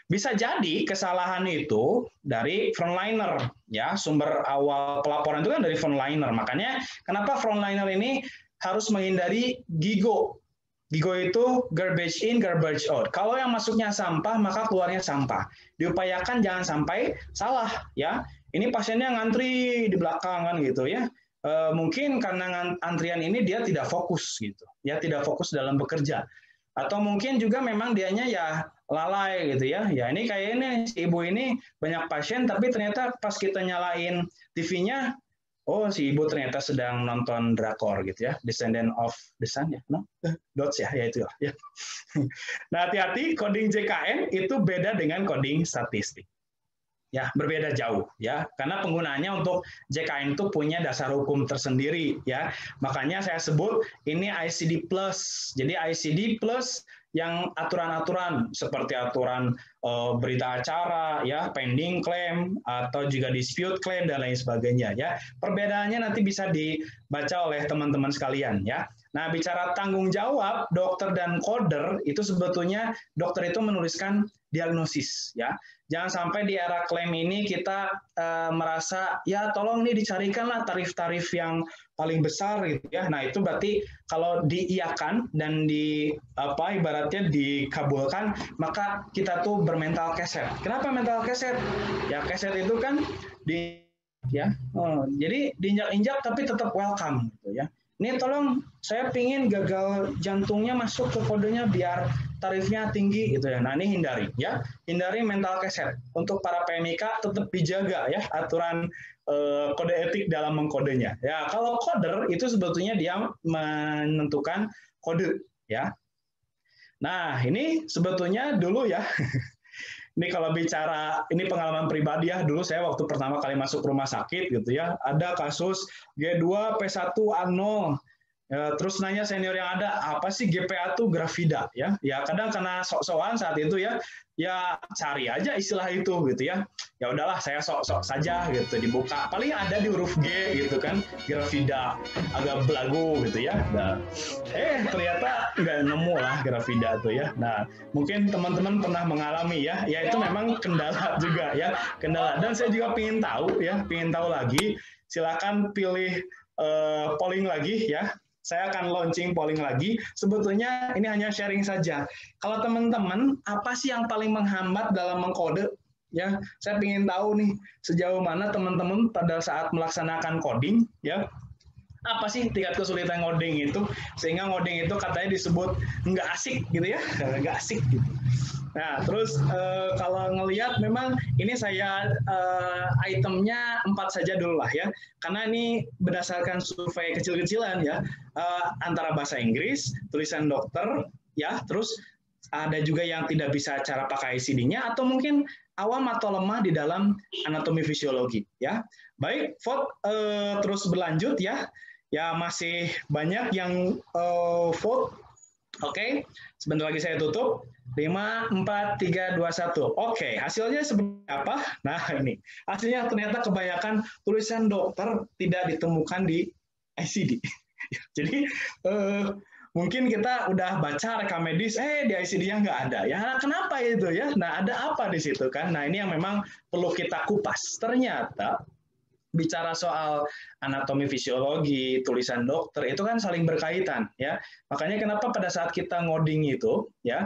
A: Bisa jadi kesalahan itu dari frontliner ya, sumber awal pelaporan itu kan dari frontliner. Makanya kenapa frontliner ini harus menghindari GIGO. GIGO itu garbage in, garbage out. Kalau yang masuknya sampah, maka keluarnya sampah. Diupayakan jangan sampai salah ya. Ini pasiennya ngantri di belakang kan gitu ya. mungkin karena antrian ini dia tidak fokus gitu, ya tidak fokus dalam bekerja. Atau mungkin juga memang dianya ya lalai gitu ya. Ya ini kayak ini si ibu ini banyak pasien tapi ternyata pas kita nyalain TV-nya, oh si ibu ternyata sedang nonton drakor gitu ya, Descendant of the Sun ya, no? Dots ya, ya itu ya. Nah hati-hati, coding JKN itu beda dengan coding statistik. Ya, berbeda jauh ya, karena penggunaannya untuk JKN itu punya dasar hukum tersendiri ya. Makanya saya sebut ini ICD plus. Jadi ICD plus yang aturan-aturan seperti aturan berita acara ya, pending claim atau juga dispute claim dan lain sebagainya ya. Perbedaannya nanti bisa dibaca oleh teman-teman sekalian ya. Nah, bicara tanggung jawab dokter dan coder itu sebetulnya dokter itu menuliskan diagnosis ya. Jangan sampai di era klaim ini kita merasa ya tolong nih dicarikanlah tarif-tarif yang paling besar gitu ya. Nah, itu berarti kalau diiyakan dan ibaratnya dikabulkan, maka kita tuh bermental keset. Kenapa mental keset? Ya keset itu kan jadi diinjak-injak tapi tetap welcome gitu ya. Ini tolong saya pingin gagal jantungnya masuk ke kodenya biar tarifnya tinggi gitu ya. Nah ini hindari ya, hindari mental keset. Untuk para PMIK tetap dijaga ya aturan kode etik dalam mengkodenya. Ya kalau coder itu sebetulnya dia menentukan kode ya. Nah ini sebetulnya dulu ya. Ini kalau bicara, ini pengalaman pribadi ya, dulu saya waktu pertama kali masuk rumah sakit gitu ya, ada kasus G2 P1 A0, ya, terus nanya senior yang ada, apa sih GPA tuh Grafida ya? Ya kadang karena sok-sokan saat itu ya cari aja istilah itu gitu ya. Ya udahlah saya sok-sok saja gitu dibuka. Paling ada di huruf G gitu kan, Grafida agak belagu gitu ya. Nah, ternyata nggak nemu lah Grafida tuh ya. Nah, mungkin teman-teman pernah mengalami ya. Ya itu memang kendala juga ya, kendala. Dan saya juga pengen tahu lagi. Silakan pilih polling lagi ya. Saya akan launching polling lagi. Sebetulnya ini hanya sharing saja. Kalau teman-teman, apa sih yang paling menghambat dalam mengkode? Ya, saya ingin tahu nih sejauh mana teman-teman pada saat melaksanakan coding, ya. Apa sih tingkat kesulitan ngoding itu sehingga ngoding itu katanya disebut nggak asik gitu ya, nggak asik gitu. Nah, terus kalau ngelihat memang ini saya itemnya 4 saja dulu lah ya, karena ini berdasarkan survei kecil-kecilan ya, antara bahasa Inggris, tulisan dokter ya, terus ada juga yang tidak bisa cara pakai ICD-nya atau mungkin awam atau lemah di dalam anatomi fisiologi ya. Baik, vote terus berlanjut ya. Ya masih banyak yang vote. Oke, sebentar lagi saya tutup. 5, 4, 3, 2, 1. Oke, hasilnya seperti apa? Nah, ini. Hasilnya ternyata kebanyakan tulisan dokter tidak ditemukan di ICD. Jadi, mungkin kita udah baca rekam medis, di ICD-nya nggak ada. Ya, kenapa itu ya? Nah, ada apa di situ kan? Nah, ini yang memang perlu kita kupas. Ternyata, bicara soal anatomi fisiologi, tulisan dokter itu kan saling berkaitan ya. Makanya kenapa pada saat kita ngoding itu ya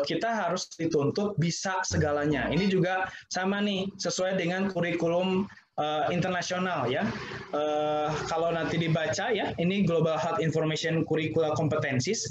A: kita harus dituntut bisa segalanya. Ini juga sama nih sesuai dengan kurikulum internasional ya. Kalau nanti dibaca ya, ini Global Health Information Curricular Competencies.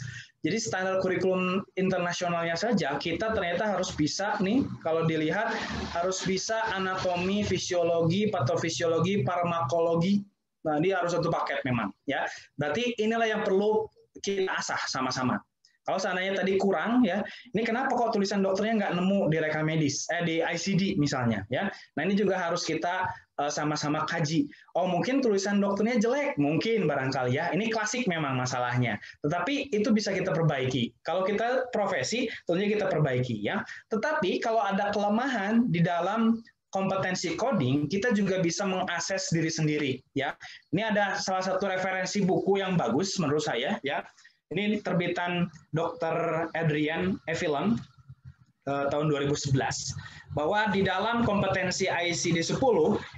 A: Jadi standar kurikulum internasionalnya saja kita ternyata harus bisa nih, kalau dilihat harus bisa anatomi, fisiologi, patofisiologi, farmakologi. Nah, dia harus satu paket memang ya. Berarti inilah yang perlu kita asah sama-sama. Kalau seandainya tadi kurang ya, ini kenapa kok tulisan dokternya nggak nemu di rekam medis, di ICD misalnya ya. Nah ini juga harus kita sama-sama kaji. Oh mungkin tulisan dokternya jelek, mungkin barangkali ya. Ini klasik memang masalahnya. Tetapi itu bisa kita perbaiki. Kalau kita profesi, tentunya kita perbaiki ya. Tetapi kalau ada kelemahan di dalam kompetensi coding, kita juga bisa mengakses diri sendiri ya. Ini ada salah satu referensi buku yang bagus menurut saya ya. Ini terbitan Dr. Adrian Evilon tahun 2011. Bahwa di dalam kompetensi ICD 10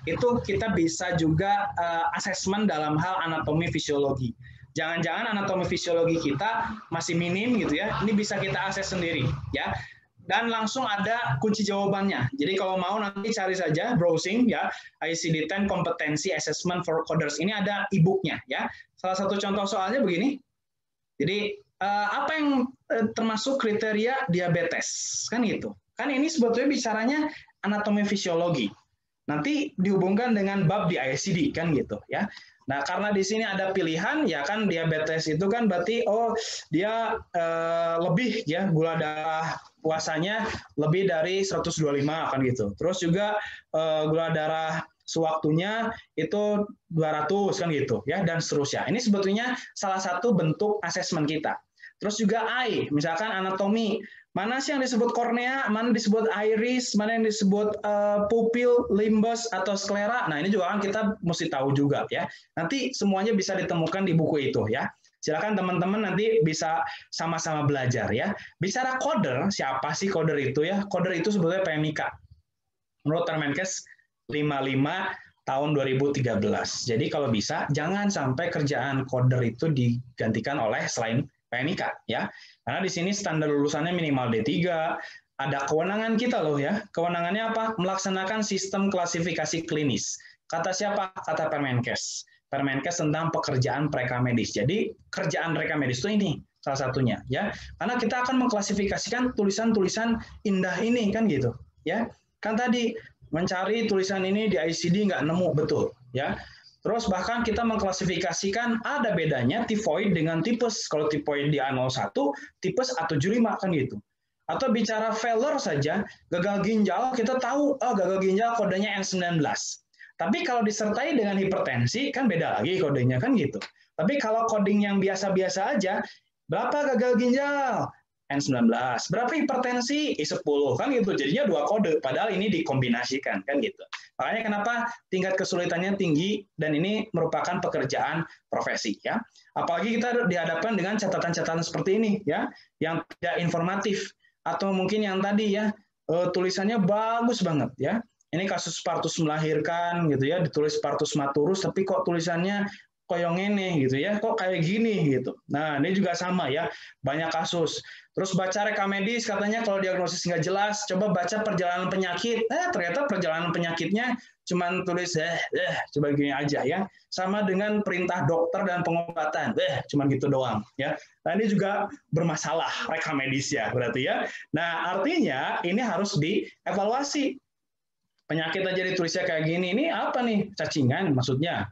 A: itu kita bisa juga asesmen dalam hal anatomi fisiologi. Jangan-jangan anatomi fisiologi kita masih minim gitu ya. Ini bisa kita akses sendiri ya. dan langsung ada kunci jawabannya. Jadi kalau mau nanti cari saja browsing ya, ICD-10 Competency Assessment for Coders. Ini ada e-booknya ya. Salah satu contoh soalnya begini. Jadi apa yang termasuk kriteria diabetes kan gitu. Kan ini sebetulnya bicaranya anatomi fisiologi. Nanti dihubungkan dengan bab di ICD kan gitu ya. Nah, karena di sini ada pilihan ya kan, diabetes itu kan berarti dia lebih ya, gula darah puasanya lebih dari 125 kan gitu. Terus juga gula darah sewaktunya itu 200 kan gitu ya, dan seterusnya. Ini sebetulnya salah satu bentuk asesmen kita. Terus juga eye, misalkan anatomi, mana sih yang disebut kornea, mana disebut iris, mana yang disebut pupil, limbus, atau sklera. Nah, ini juga kan kita mesti tahu juga ya. Nanti semuanya bisa ditemukan di buku itu ya. Silakan teman-teman nanti bisa sama-sama belajar ya. Bicara coder, siapa sih coder itu ya? Coder itu sebetulnya PMIK. Menurut Permenkes 55 tahun 2013. Jadi kalau bisa, jangan sampai kerjaan coder itu digantikan oleh selain PMIK ya. Karena di sini standar lulusannya minimal D3, ada kewenangan kita loh ya. Kewenangannya apa? Melaksanakan sistem klasifikasi klinis. Kata siapa? Kata Permenkes. Permenkes tentang pekerjaan prekamedis. Jadi kerjaan prekamedis itu ini salah satunya ya. Karena kita akan mengklasifikasikan tulisan-tulisan indah ini kan gitu ya. Kan tadi mencari tulisan ini di ICD nggak nemu, betul ya. Terus bahkan kita mengklasifikasikan ada bedanya tifoid dengan tipes. Kalau tifoid di A01, tipes A75 kan gitu. Atau bicara failure saja, gagal ginjal, kita tahu gagal ginjal kodenya N19. Tapi kalau disertai dengan hipertensi, kan beda lagi kodenya kan gitu. Tapi kalau coding yang biasa-biasa aja, berapa gagal ginjal? N19. Berapa hipertensi? I10 kan gitu. Jadinya 2 kode, padahal ini dikombinasikan kan gitu. Makanya kenapa tingkat kesulitannya tinggi dan ini merupakan pekerjaan profesi ya. Apalagi kita dihadapkan dengan catatan-catatan seperti ini ya, yang tidak informatif atau mungkin yang tadi ya tulisannya bagus banget ya. Ini kasus partus melahirkan gitu ya, ditulis partus maturus tapi kok tulisannya koyong ini gitu ya, kok kayak gini gitu. Nah, ini juga sama ya, banyak kasus. Terus baca rekam medis, katanya kalau diagnosis nggak jelas, coba baca perjalanan penyakit. Ternyata perjalanan penyakitnya cuma tulis coba gini aja ya. Sama dengan perintah dokter dan pengobatan, cuma gitu doang ya. Nah, ini juga bermasalah rekam medis ya, berarti ya. Nah, artinya ini harus dievaluasi. Penyakit aja ditulisnya kayak gini, ini apa nih? Cacingan maksudnya?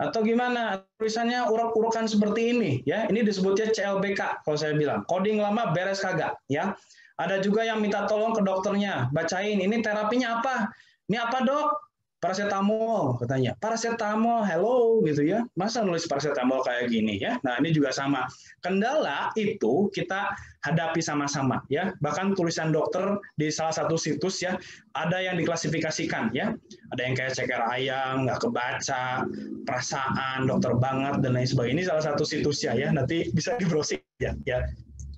A: Atau gimana tulisannya uruk-urukan seperti ini ya, ini disebutnya CLBK kalau saya bilang, coding lama beres kagak ya. Ada juga yang minta tolong ke dokternya, bacain ini terapinya apa, ini apa dok, paracetamol katanya, paracetamol hello gitu ya, masa nulis paracetamol kayak gini ya. Nah, ini juga sama, kendala itu kita hadapi sama-sama ya. Bahkan tulisan dokter di salah satu situs ya, ada yang diklasifikasikan ya, ada yang kayak ceker ayam, nggak kebaca, perasaan, dokter banget dan lain sebagainya. Ini salah satu situsnya ya, nanti bisa di browsing ya.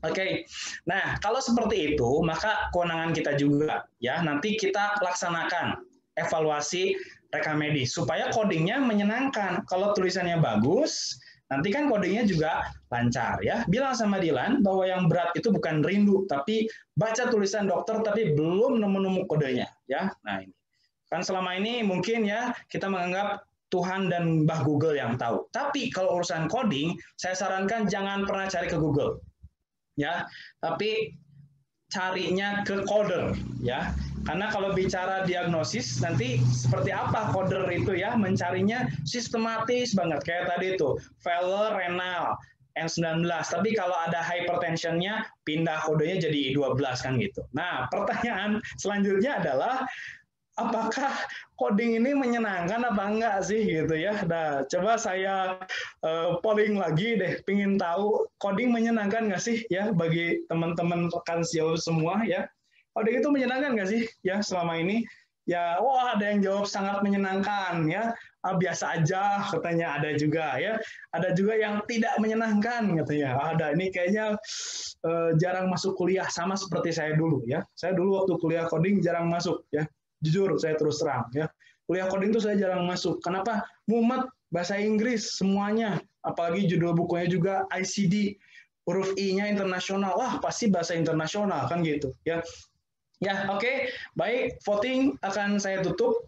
A: Oke. Nah, kalau seperti itu maka kewenangan kita juga ya, nanti kita laksanakan evaluasi rekam medis supaya codingnya menyenangkan. Kalau tulisannya bagus, nanti kan codingnya juga lancar ya. Bilang sama Dilan bahwa yang berat itu bukan rindu, tapi baca tulisan dokter tapi belum nemu-nemu kodenya ya. Nah, ini kan selama ini mungkin ya kita menganggap Tuhan dan Mbah Google yang tahu. Tapi kalau urusan coding, saya sarankan jangan pernah cari ke Google ya, tapi carinya ke coder ya. Karena kalau bicara diagnosis nanti seperti apa coder itu ya, mencarinya sistematis banget kayak tadi itu failure renal N19. Tapi kalau ada hypertensionnya pindah kodenya jadi I12 kan gitu. Nah, pertanyaan selanjutnya adalah apakah coding ini menyenangkan apa enggak sih gitu ya. Nah, coba saya polling lagi deh, pingin tahu coding menyenangkan nggak sih ya bagi teman-teman rekan sejauh semua ya. Coding itu menyenangkan nggak sih ya selama ini? Ya, wah ada yang jawab sangat menyenangkan ya. Biasa aja katanya, ada juga ya. Ada juga yang tidak menyenangkan katanya. Ada, ini kayaknya jarang masuk kuliah sama seperti saya dulu ya. Saya dulu waktu kuliah coding jarang masuk ya. Jujur saya terus terang ya. Kuliah coding itu saya jarang masuk. Kenapa? Mumet bahasa Inggris semuanya. Apalagi judul bukunya juga ICD. Huruf I-nya internasional. Wah, pasti bahasa internasional kan gitu ya. Ya, oke. Baik, voting akan saya tutup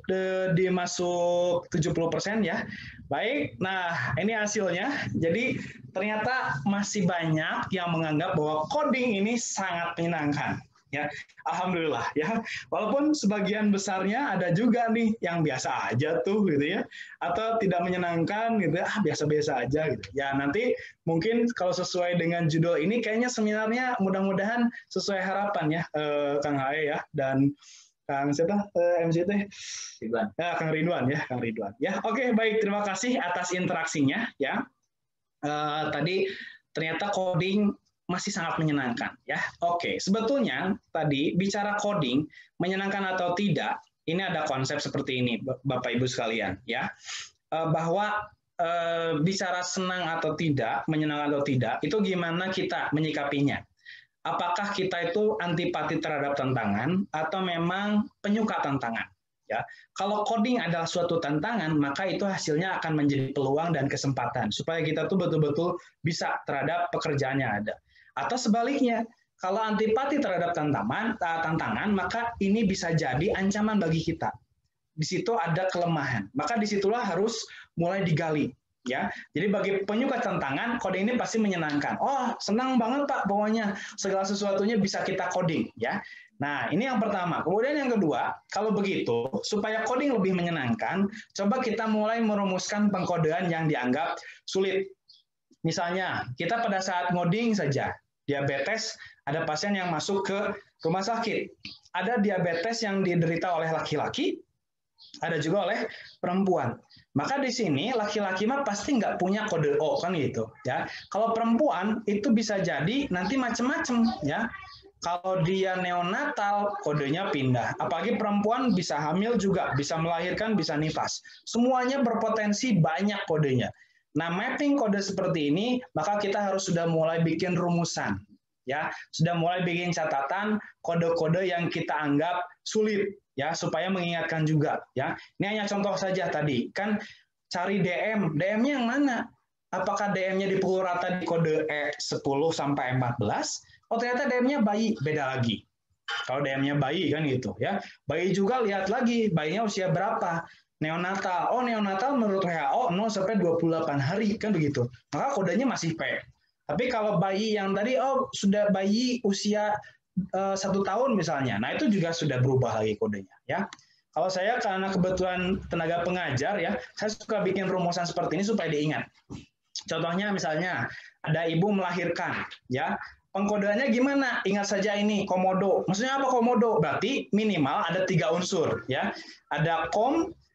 A: di masuk 70% ya. Baik, nah ini hasilnya. Jadi ternyata masih banyak yang menganggap bahwa coding ini sangat menyenangkan. Ya, alhamdulillah ya. Walaupun sebagian besarnya ada juga nih yang biasa aja tuh gitu ya, atau tidak menyenangkan gitu ya, biasa-biasa aja gitu. Ya nanti mungkin kalau sesuai dengan judul ini kayaknya seminarnya mudah-mudahan sesuai harapan ya, Kang Hae ya, dan Kang siapa MCT Ridwan. Ya, Kang Ridwan ya, Kang Ridwan. Ya, oke, baik, terima kasih atas interaksinya ya. Tadi ternyata coding masih sangat menyenangkan ya. Oke, sebetulnya tadi bicara coding menyenangkan atau tidak, ini ada konsep seperti ini Bapak Ibu sekalian ya. Bahwa bicara senang atau tidak, menyenangkan atau tidak, itu gimana kita menyikapinya. Apakah kita itu antipati terhadap tantangan atau memang penyuka tantangan? Ya, kalau coding adalah suatu tantangan, maka itu hasilnya akan menjadi peluang dan kesempatan supaya kita tuh betul-betul bisa terhadap pekerjaan yang ada. Atau sebaliknya, kalau antipati terhadap tantangan, maka ini bisa jadi ancaman bagi kita. Di situ ada kelemahan, maka disitulah harus mulai digali. Ya, jadi bagi penyuka tantangan, coding ini pasti menyenangkan. Oh, senang banget Pak, pokoknya segala sesuatunya bisa kita coding. Ya, nah ini yang pertama. Kemudian yang kedua, kalau begitu supaya coding lebih menyenangkan, coba kita mulai merumuskan pengkodean yang dianggap sulit. Misalnya, kita pada saat ngoding saja, diabetes, ada pasien yang masuk ke rumah sakit. Ada diabetes yang diderita oleh laki-laki, ada juga oleh perempuan. Maka di sini laki-laki mah pasti nggak punya kode O kan gitu ya. Kalau perempuan itu bisa jadi nanti macam-macam ya. Kalau dia neonatal kodenya pindah. Apalagi perempuan bisa hamil juga, bisa melahirkan, bisa nifas. Semuanya berpotensi banyak kodenya. Nah, mapping kode seperti ini maka kita harus sudah mulai bikin rumusan. Ya, sudah mulai bikin catatan kode-kode yang kita anggap sulit ya supaya mengingatkan juga ya. Ini hanya contoh saja tadi kan cari DM-nya yang mana? Apakah DM-nya dipukul rata di kode E10 sampai 14? Oh ternyata DM-nya bayi, beda lagi. Kalau DM-nya bayi kan gitu ya. Bayi juga lihat lagi bayinya usia berapa. Neonatal. Oh neonatal menurut WHO 0 sampai 28 hari kan begitu. Maka kodenya masih P. Tapi kalau bayi yang tadi sudah bayi usia 1 tahun misalnya, nah itu juga sudah berubah lagi kodenya ya. Kalau saya karena kebetulan tenaga pengajar ya, saya suka bikin rumusan seperti ini supaya diingat. Contohnya misalnya ada ibu melahirkan ya, pengkodeannya gimana? Ingat saja ini komodo. Maksudnya apa komodo? Berarti minimal ada 3 unsur ya. Ada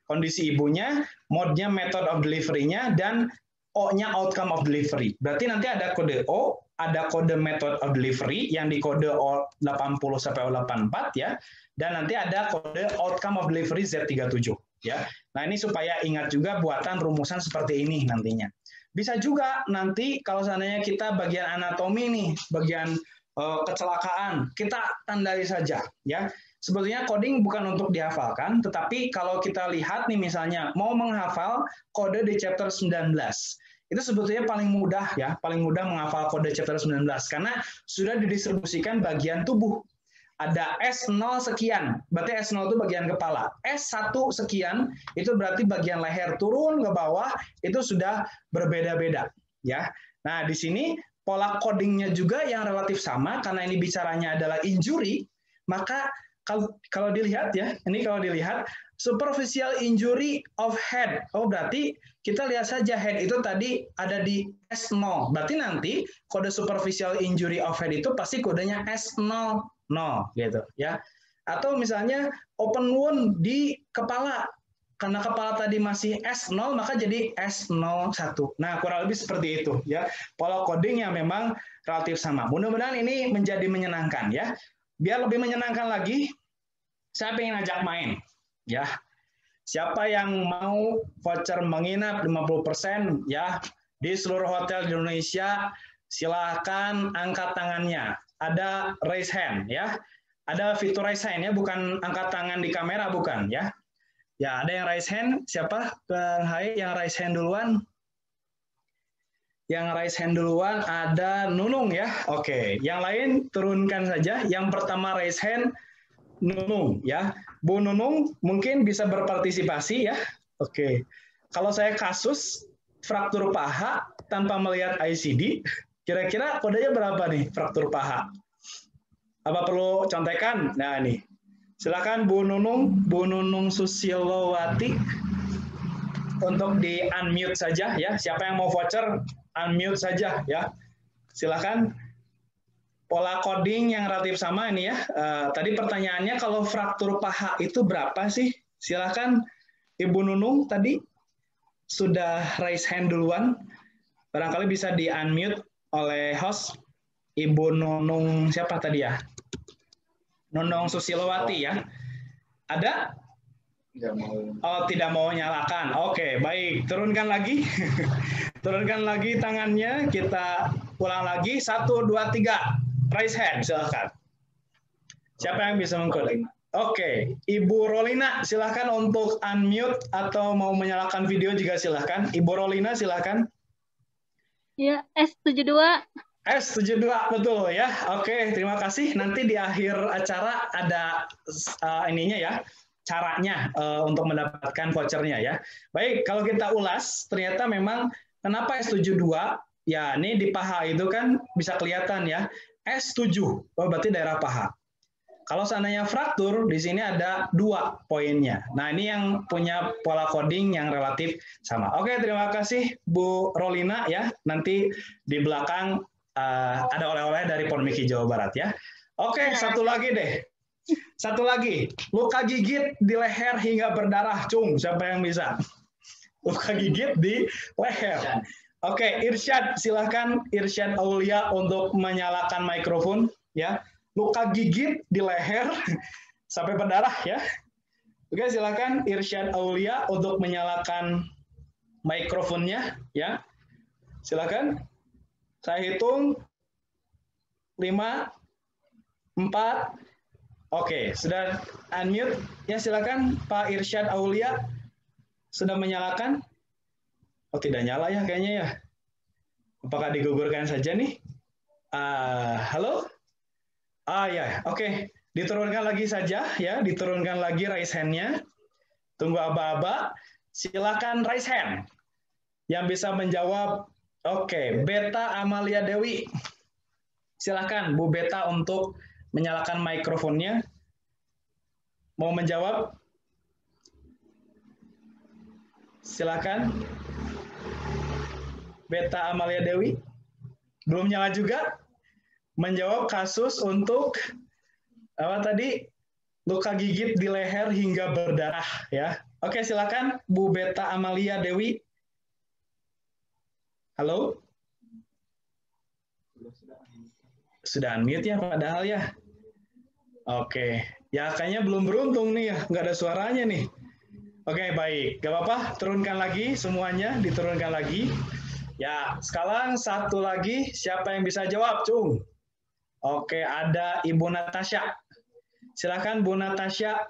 A: kondisi ibunya, mode-nya method of delivery-nya, dan O-nya outcome of delivery. Berarti nanti ada kode O, ada kode method of delivery yang dikode 80 sampai 84 ya, dan nanti ada kode outcome of delivery Z37 ya. Nah, ini supaya ingat juga buatan rumusan seperti ini nantinya. Bisa juga nanti kalau seandainya kita bagian anatomi nih, bagian kecelakaan, kita tandai saja ya. Sebetulnya coding bukan untuk dihafalkan, tetapi kalau kita lihat nih misalnya mau menghafal kode di chapter 19, itu sebetulnya paling mudah ya, paling mudah menghafal kode chapter 19 karena sudah didistribusikan bagian tubuh. Ada S0 sekian, berarti S0 itu bagian kepala. S1 sekian, itu berarti bagian leher turun ke bawah, itu sudah berbeda-beda ya. Nah, di sini pola codingnya juga yang relatif sama karena ini bicaranya adalah injury, maka kalau dilihat ya, ini kalau dilihat superficial injury of head. Oh, berarti kita lihat saja head itu tadi ada di S0. Berarti nanti kode superficial injury of head itu pasti kodenya S00 gitu ya. Atau misalnya open wound di kepala. Karena kepala tadi masih S0 maka jadi S01. Nah, kurang lebih seperti itu ya. Pola coding yang memang relatif sama. Mudah-mudahan ini menjadi menyenangkan ya. Biar lebih menyenangkan lagi, saya pengen ajak main. Ya, siapa yang mau voucher menginap 50% ya di seluruh hotel di Indonesia, silakan angkat tangannya. Ada raise hand ya. Ada fitur raise hand ya, bukan angkat tangan di kamera bukan ya. Ya, ada yang raise hand. Siapa? Kang Hai yang raise hand duluan. Yang raise hand duluan ada Nunung ya. Oke, yang lain turunkan saja. Yang pertama raise hand Nunung ya. Bu Nunung mungkin bisa berpartisipasi ya. Oke. Kalau saya kasus fraktur paha tanpa melihat ICD, kira-kira kodenya berapa nih fraktur paha? Apa perlu contekan? Nah, nih. Silakan Bu Nunung Susilowati untuk di unmute saja ya. Siapa yang mau voucher unmute saja ya. Silakan. Pola coding yang relatif sama ini ya. Tadi pertanyaannya kalau fraktur paha itu berapa sih? Silakan Ibu Nunung tadi sudah raise hand duluan. Barangkali bisa di unmute oleh host Ibu Nunung siapa tadi ya? Nunung Susilowati ya. Ada? Oh, tidak mau nyalakan. Oke, baik. Turunkan lagi. Turunkan lagi tangannya. Kita ulang lagi. 1, 2, 3. Raise hand, silakan. Siapa yang bisa mengkode? Oke, Ibu Rolina, silakan untuk unmute atau mau menyalakan video juga silakan. Ibu Rolina, silakan.
D: Ya, S72.
A: S72, betul ya. Oke, terima kasih. Nanti di akhir acara ada ininya ya, caranya untuk mendapatkan vouchernya ya. Baik, kalau kita ulas, ternyata memang kenapa S72? Ya, ini di paha itu kan bisa kelihatan ya. S7, oh, berarti daerah paha. Kalau seandainya fraktur, di sini ada 2 poinnya. Nah, ini yang punya pola coding yang relatif sama. Oke, terima kasih Bu Rolina ya. Nanti di belakang ada oleh-oleh dari Ponmiki Jawa Barat ya. Oke, satu lagi deh. Satu lagi, luka gigit di leher hingga berdarah. Cung, siapa yang bisa? Luka gigit di leher. Oke, Irsyad, silakan Irsyad Aulia untuk menyalakan mikrofon ya. Luka gigit di leher sampai berdarah ya. Oke, silakan Irsyad Aulia untuk menyalakan mikrofonnya ya. Silakan. Saya hitung 5 4. Oke, sudah unmute ya, silakan Pak Irsyad Aulia. Sudah menyalakan? Oh, tidak nyala ya kayaknya ya. Apakah digugurkan saja nih? Halo? Ya, oke. Diturunkan lagi saja ya, diturunkan lagi raise hand-nya. Tunggu aba-aba. Silakan raise hand. Yang bisa menjawab, oke, Beta Amalia Dewi. Silakan Bu Beta untuk menyalakan mikrofonnya. Mau menjawab? Silakan. Beta Amalia Dewi. Belum nyala juga. Menjawab kasus untuk apa tadi? Luka gigit di leher hingga berdarah ya. Oke, silakan Bu Beta Amalia Dewi. Halo? Sudah unmute ya padahal ya. Oke, ya kayaknya belum beruntung nih ya, nggak ada suaranya nih. Oke, baik. Gak apa-apa, turunkan lagi semuanya, diturunkan lagi. Ya, sekarang satu lagi, siapa yang bisa jawab, Cung? Oke, ada Ibu Natasha. Silakan Bu Natasha.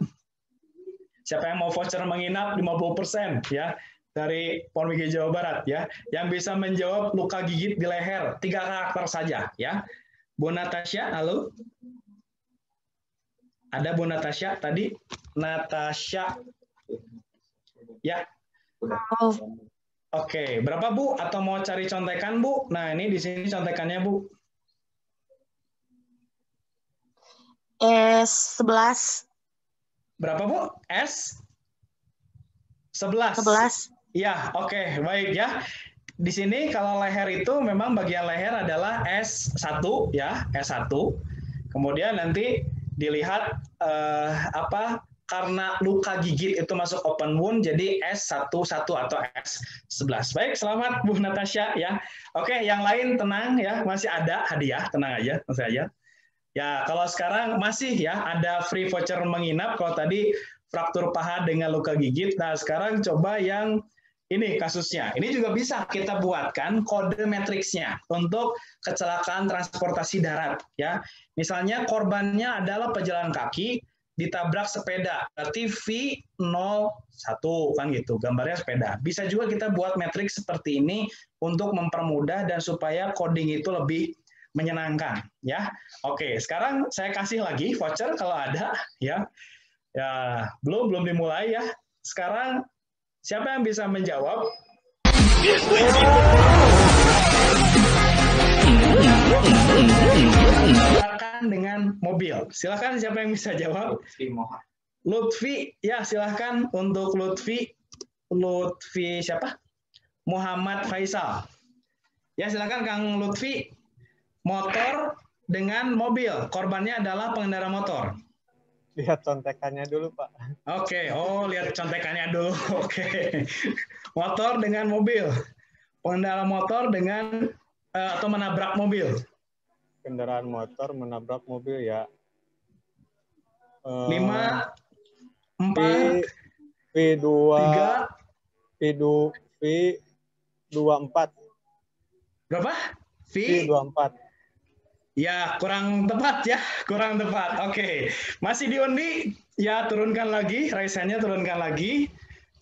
A: Siapa yang mau voucher menginap 50% ya dari Ponmiki Jawa Barat ya, yang bisa menjawab luka gigit di leher 3 karakter saja ya. Bu Natasha, halo? Ada Bu Natasha tadi? Natasha. Ya. Oke, berapa Bu? Atau mau cari contekan Bu? Nah, ini di sini contekannya Bu.
E: S11.
A: Berapa Bu? S11.
E: 11.
A: Ya, oke, baik ya. Di sini kalau leher itu memang bagian leher adalah S1 ya, S1. Kemudian nanti dilihat karena luka gigit itu masuk open wound, jadi S11 atau S11. Baik, selamat Bu Natasha ya. Oke, yang lain tenang ya, masih ada hadiah, tenang aja, masih aja. Ya, kalau sekarang masih ya ada free voucher menginap. Kalau tadi fraktur paha dengan luka gigit, nah sekarang coba yang ini kasusnya. Ini juga bisa kita buatkan kode matriksnya untuk kecelakaan transportasi darat ya. Misalnya korbannya adalah pejalan kaki ditabrak sepeda, berarti V01 kan gitu, gambarnya sepeda. Bisa juga kita buat matriks seperti ini untuk mempermudah dan supaya coding itu lebih menyenangkan ya. Oke, sekarang saya kasih lagi voucher kalau ada ya. Ya, belum dimulai ya. Sekarang siapa yang bisa menjawab? Silakan dengan mobil. Silakan siapa yang bisa jawab? Lutfi, ya silakan untuk Lutfi siapa? Muhammad Faisal. Ya silakan Kang Lutfi. Motor dengan mobil. Korbannya adalah pengendara motor.
E: Lihat contekannya dulu, Pak.
A: Oke, lihat contekannya dulu. Oke. Motor dengan mobil. Pengendara motor dengan atau menabrak mobil.
E: Kendaraan motor menabrak mobil ya.
A: 5, 4,
E: V2,
A: 3,
E: V24.
A: Berapa?
E: V24.
A: Ya, kurang tepat ya. Kurang tepat. Oke. Masih diundi. Ya, turunkan lagi. Raise hand-nya turunkan lagi.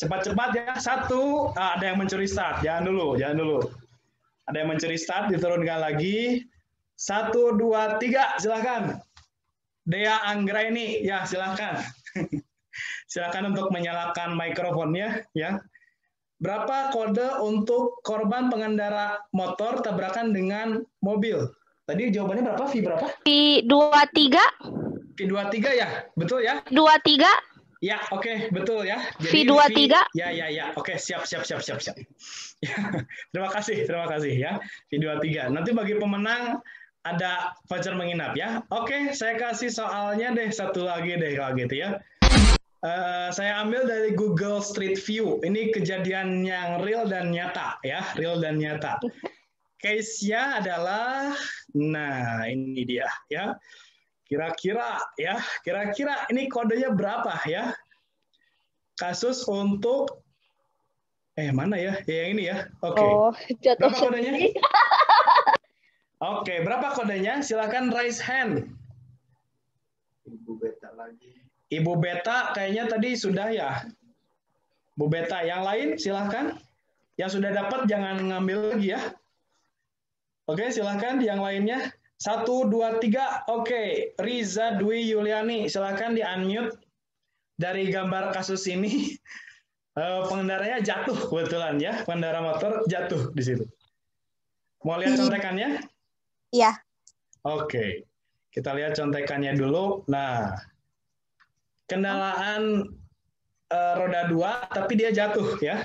A: Cepat-cepat ya. 1. Ada yang mencuri start. Jangan dulu. Ada yang mencuri start. Diturunkan lagi. 1, 2, 3. Silakan. Dea Anggraini. Ya, silakan. Silakan untuk menyalakan mikrofonnya. Ya. Berapa kode untuk korban pengendara motor tabrakan dengan mobil? Tadi jawabannya berapa? V berapa?
D: V23.
A: V23 ya? Betul ya?
D: 23.
A: Ya, oke, betul ya. Jadi
D: V23.
A: Ya. Oke, siap. Ya, terima kasih ya. V23. Nanti bagi pemenang ada voucher menginap ya. Oke, saya kasih soalnya deh satu lagi deh kalau gitu ya. Saya ambil dari Google Street View. Ini kejadian yang real dan nyata ya, real dan nyata. Case-nya adalah, nah ini dia ya. Kira-kira ini kodenya berapa ya? Kasus untuk mana ya? Ya yang ini ya. Oke. Berapa kodenya? Oke, berapa kodenya? Silakan raise hand.
F: Ibu Beta lagi.
A: Ibu Beta kayaknya tadi sudah ya. Bu Beta, yang lain silakan. Yang sudah dapat jangan ngambil lagi ya. Oke, silakan yang lainnya. 1, 2, 3. Oke, Riza Dwi Yuliani, silakan di-unmute. Dari gambar kasus ini, pengendaranya jatuh kebetulan ya. Pengendara motor jatuh di situ. Mau lihat contekannya?
G: Iya.
A: Oke, kita lihat contekannya dulu. Nah, kendaraan roda 2, tapi dia jatuh ya.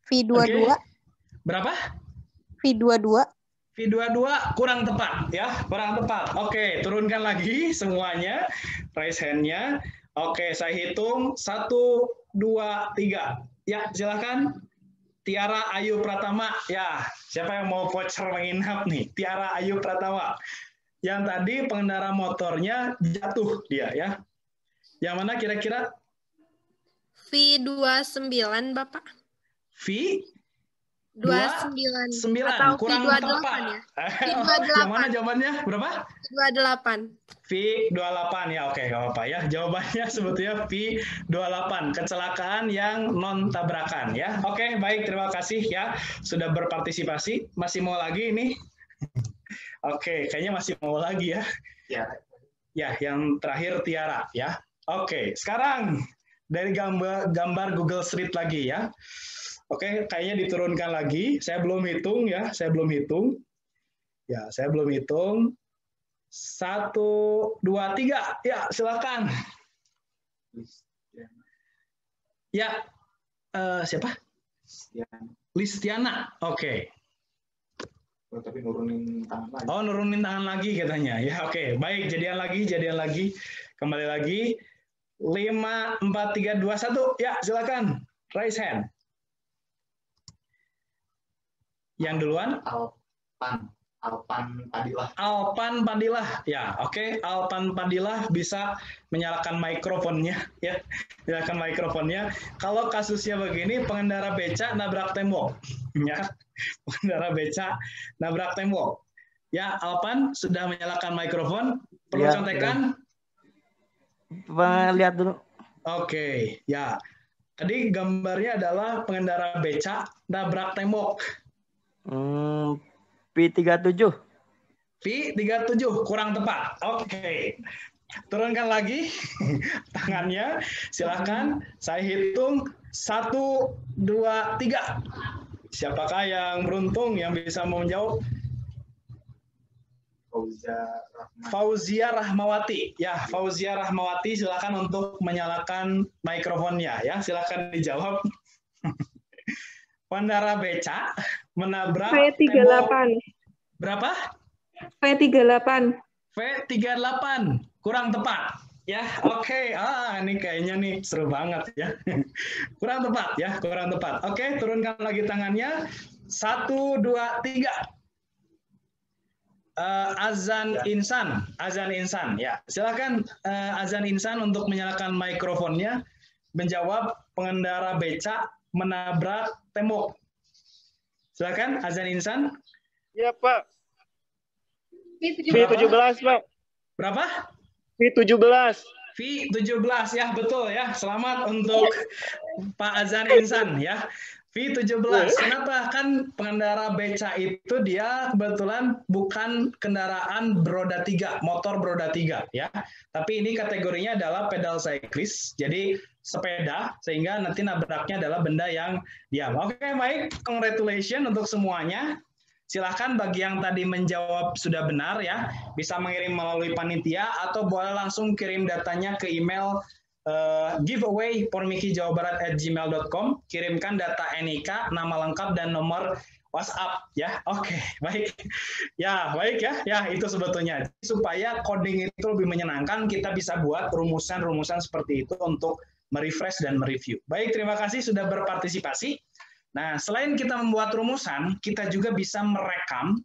G: V22.
A: Oke. Berapa?
G: V22.
A: V22 kurang tepat ya, kurang tepat. Oke, turunkan lagi semuanya, raise hand-nya. Oke, saya hitung 1, 2, 3. Ya, silakan. Tiara Ayu Pratama. Ya, siapa yang mau voucher menginap nih? Tiara Ayu Pratama. Yang tadi pengendara motornya jatuh dia ya. Yang mana kira-kira?
H: V29, Bapak.
A: V29
H: atau
A: kurang
H: V28
A: tepat.
H: ya? V28.
A: Yang mana jawabannya? Berapa?
H: V28.
A: V28 ya, oke, nggak apa-apa ya. Jawabannya sebetulnya V28, kecelakaan yang non tabrakan ya. Oke, baik, terima kasih ya sudah berpartisipasi. Masih mau lagi ini? Oke, kayaknya masih mau lagi ya. Ya, yang terakhir Tiara ya. Oke, sekarang dari gambar Google Street lagi ya. Oke, kayaknya diturunkan lagi. Saya belum hitung ya, saya belum hitung. 1, 2, 3. Ya, silakan. Ya, siapa? Listiana. Oke.
F: Tapi nurunin tangan lagi.
A: Oh, nurunin tangan lagi katanya. Ya, oke. Baik, jadian lagi. Kembali lagi. 5, 4, 3, 2, 1. Ya, silakan. Raise hand. Yang duluan?
F: Alpan Padilah.
A: Alpan Padilah. Ya, oke. Alpan Padilah bisa menyalakan mikrofonnya ya. Nyalakan mikrofonnya. Kalau kasusnya begini, pengendara beca nabrak tembok. Ya. Pengendara beca nabrak tembok. Ya, Alpan sudah menyalakan mikrofon. Perlu contekan?
I: Lihat dulu.
A: Oke, ya. Tadi gambarnya adalah pengendara beca nabrak tembok.
I: P37.
A: V37 kurang tepat. Oke. Turunkan lagi tangannya. Silakan. Saya hitung 1, 2, 3. Siapakah yang beruntung yang bisa menjawab? Fauzia Rahmawati. Ya, Fauzia Rahmawati, silakan untuk menyalakan mikrofonnya ya. Silakan dijawab. Pengendara beca menabrak tembok. Berapa?
I: V38.
A: V38 kurang tepat. Ya, oke. Ini kayaknya nih seru banget ya. Kurang tepat ya, kurang tepat. Oke, turunkan lagi tangannya. 1, 2, 3. Azan Insan, ya. Silakan Azan Insan untuk menyalakan mikrofonnya, menjawab pengendara beca menabrak tembok. Silakan Azan Insan.
J: Ya, Pak. V17, Pak.
A: Berapa?
J: V17.
A: V17 ya, betul ya. Selamat untuk Pak Azan Insan ya. V17. Kenapa? Kan pengendara beca itu dia kebetulan bukan kendaraan beroda 3, motor beroda 3 ya. Tapi ini kategorinya adalah pedal cyclist. Jadi sepeda, sehingga nanti nabraknya adalah benda yang diam. Oke, baik. Congratulations untuk semuanya. Silahkan bagi yang tadi menjawab sudah benar ya, bisa mengirim melalui panitia atau boleh langsung kirim datanya ke email giveaway@gmail.com. Kirimkan data NIK, nama lengkap dan nomor WhatsApp ya. Oke, baik. Ya, baik ya. Ya, itu sebetulnya. Supaya coding itu lebih menyenangkan, kita bisa buat rumusan-rumusan seperti itu untuk merefresh dan mereview. Baik, terima kasih sudah berpartisipasi. Nah, selain kita membuat rumusan, kita juga bisa merekam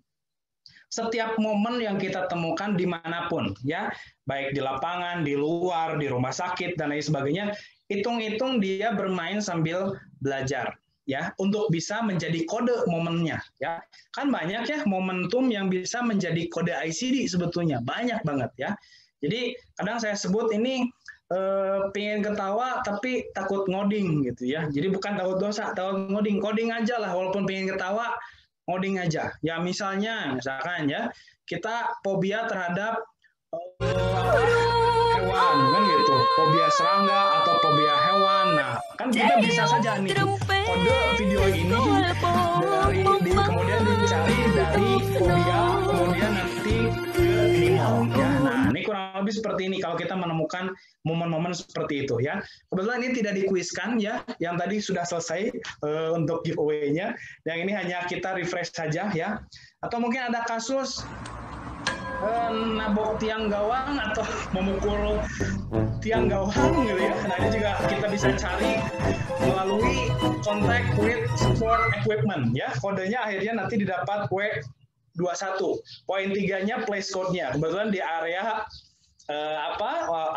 A: setiap momen yang kita temukan dimanapun, ya, baik di lapangan, di luar, di rumah sakit, dan lain sebagainya. Hitung-hitung dia bermain sambil belajar, ya, untuk bisa menjadi kode momennya, ya. Kan banyak ya momentum yang bisa menjadi kode ICD sebetulnya, banyak banget ya. Jadi kadang saya sebut ini pengen ketawa tapi takut ngoding gitu ya. Jadi bukan takut dosa, takut ngoding. Coding aja lah, walaupun pengen ketawa, ngoding aja. Ya misalkan ya, kita fobia terhadap hewan kan gitu. Fobia serangga atau fobia hewan. Nah, kan kita bisa saja nih kode video ini kemudian dicari dari fobia, kemudian nanti ke animal ya. Nah, ini kurang lebih seperti ini kalau kita menemukan momen-momen seperti itu ya. Kebetulan ini tidak dikuiskan ya, yang tadi sudah selesai untuk giveaway-nya. Yang ini hanya kita refresh saja ya. Atau mungkin ada kasus nabok tiang gawang atau memukul tiang gawang gitu ya. Nah, ini juga kita bisa cari melalui contact with support equipment ya. Kodenya akhirnya nanti didapat W21. Poin 3-nya place code-nya. Kebetulan di area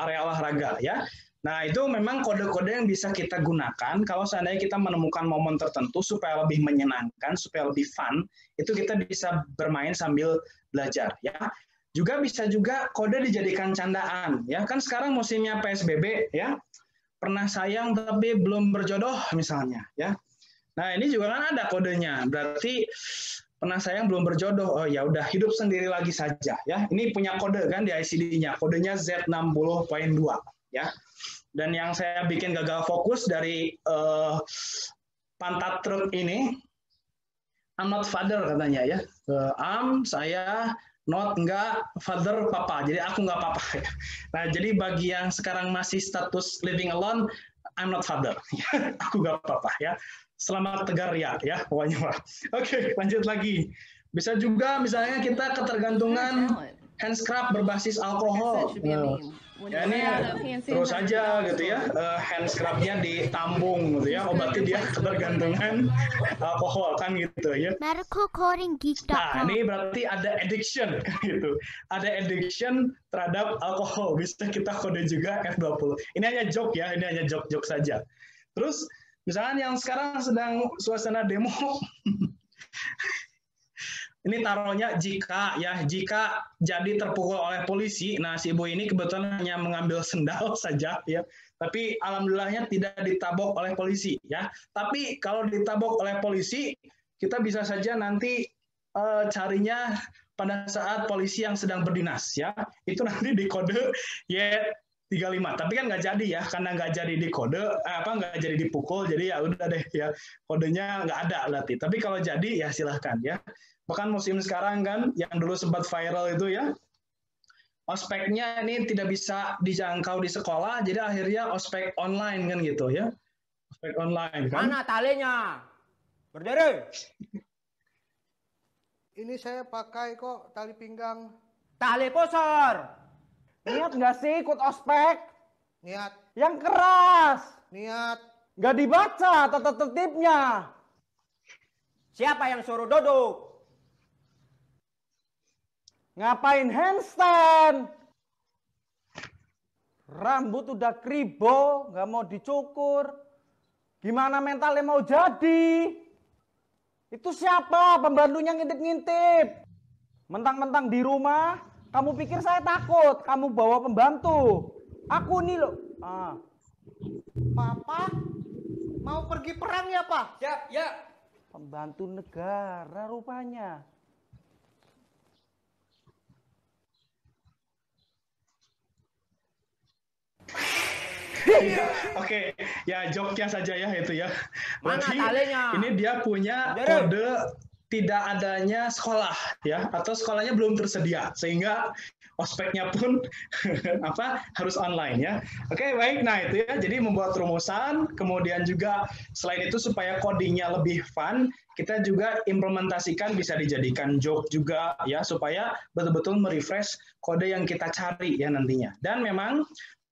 A: area olahraga ya. Nah, itu memang kode-kode yang bisa kita gunakan kalau seandainya kita menemukan momen tertentu supaya lebih menyenangkan, supaya lebih fun, itu kita bisa bermain sambil belajar ya. Juga bisa juga kode dijadikan candaan ya. Kan sekarang musimnya PSBB ya. Pernah sayang tapi belum berjodoh misalnya ya. Nah, ini juga kan ada kodenya. Berarti pernah sayang belum berjodoh, oh ya udah hidup sendiri lagi saja ya. Ini punya kode kan di ICD-nya, kodenya Z60.2 ya. Dan yang saya bikin gagal fokus dari pantat truk ini, I'm not father katanya ya. Saya not enggak father papa, jadi aku enggak papa. Nah, jadi bagi yang sekarang masih status living alone, I'm not father, aku enggak papa ya. Selamat tegar ya pokoknya lah. Oke, lanjut lagi. Bisa juga misalnya kita ketergantungan hand scrub berbasis alkohol. Ya ini terus aja gitu ya, hand scrubnya ditambung gitu ya, obatnya dia ketergantungan alkohol kan gitu ya. Nah, ini berarti ada addiction gitu. Ada addiction terhadap alkohol. Bisa kita kode juga F20. Ini hanya joke ya, ini hanya joke saja. Terus misalkan yang sekarang sedang suasana demo, ini taruhnya jika jadi terpukul oleh polisi. Nah, si ibu ini kebetulan hanya mengambil sendal saja ya, tapi alhamdulillahnya tidak ditabok oleh polisi ya. Tapi kalau ditabok oleh polisi, kita bisa saja nanti carinya pada saat polisi yang sedang berdinas ya, itu nanti di kode Y35. Tapi kan nggak jadi ya, karena nggak jadi di kode, nggak jadi dipukul, jadi ya udah deh ya, kodenya nggak ada berarti. Tapi kalau jadi ya silahkan ya. Bahkan musim sekarang kan, yang dulu sempat viral itu ya, ospeknya ini tidak bisa dijangkau di sekolah, jadi akhirnya ospek online kan gitu ya. Ospek online kan.
K: Mana talinya? Berdiri.
L: Ini saya pakai kok tali pinggang.
K: Tali pusar. Niat nggak sih ikut ospek?
L: Niat.
K: Yang keras.
L: Niat.
K: Nggak dibaca tata tertibnya. Siapa yang suruh duduk? Ngapain handstand? Rambut udah kribo, nggak mau dicukur. Gimana mentalnya mau jadi? Itu siapa pembantunya ngintip-ngintip? Mentang-mentang di rumah, kamu pikir saya takut? Kamu bawa pembantu. Aku nih loh.
L: Papa, mau pergi perang ya, Pak?
K: Siap, ya. Pembantu negara rupanya.
A: Oke, ya joknya saja ya itu ya.
K: Mana talinya?
A: Ini dia punya kode tidak adanya sekolah ya, atau sekolahnya belum tersedia sehingga ospeknya pun harus online ya. Oke, baik. Nah, itu ya. Jadi membuat rumusan, kemudian juga selain itu supaya codingnya lebih fun, kita juga implementasikan bisa dijadikan joke juga ya, supaya betul-betul merefresh kode yang kita cari ya nantinya. Dan memang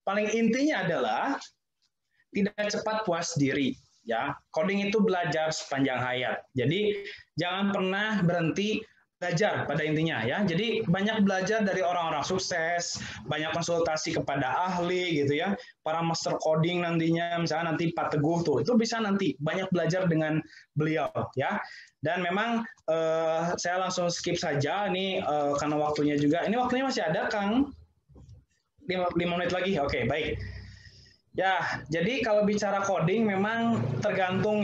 A: paling intinya adalah tidak cepat puas diri ya. Coding itu belajar sepanjang hayat. Jadi jangan pernah berhenti belajar pada intinya ya. Jadi banyak belajar dari orang-orang sukses, banyak konsultasi kepada ahli gitu ya. Para master coding nantinya, misalnya nanti Pak Teguh tuh, itu bisa nanti banyak belajar dengan beliau ya. Dan memang saya langsung skip saja ini karena waktunya juga. Ini waktunya masih ada, Kang. 5 menit lagi. Oke, baik. Ya, jadi kalau bicara coding memang tergantung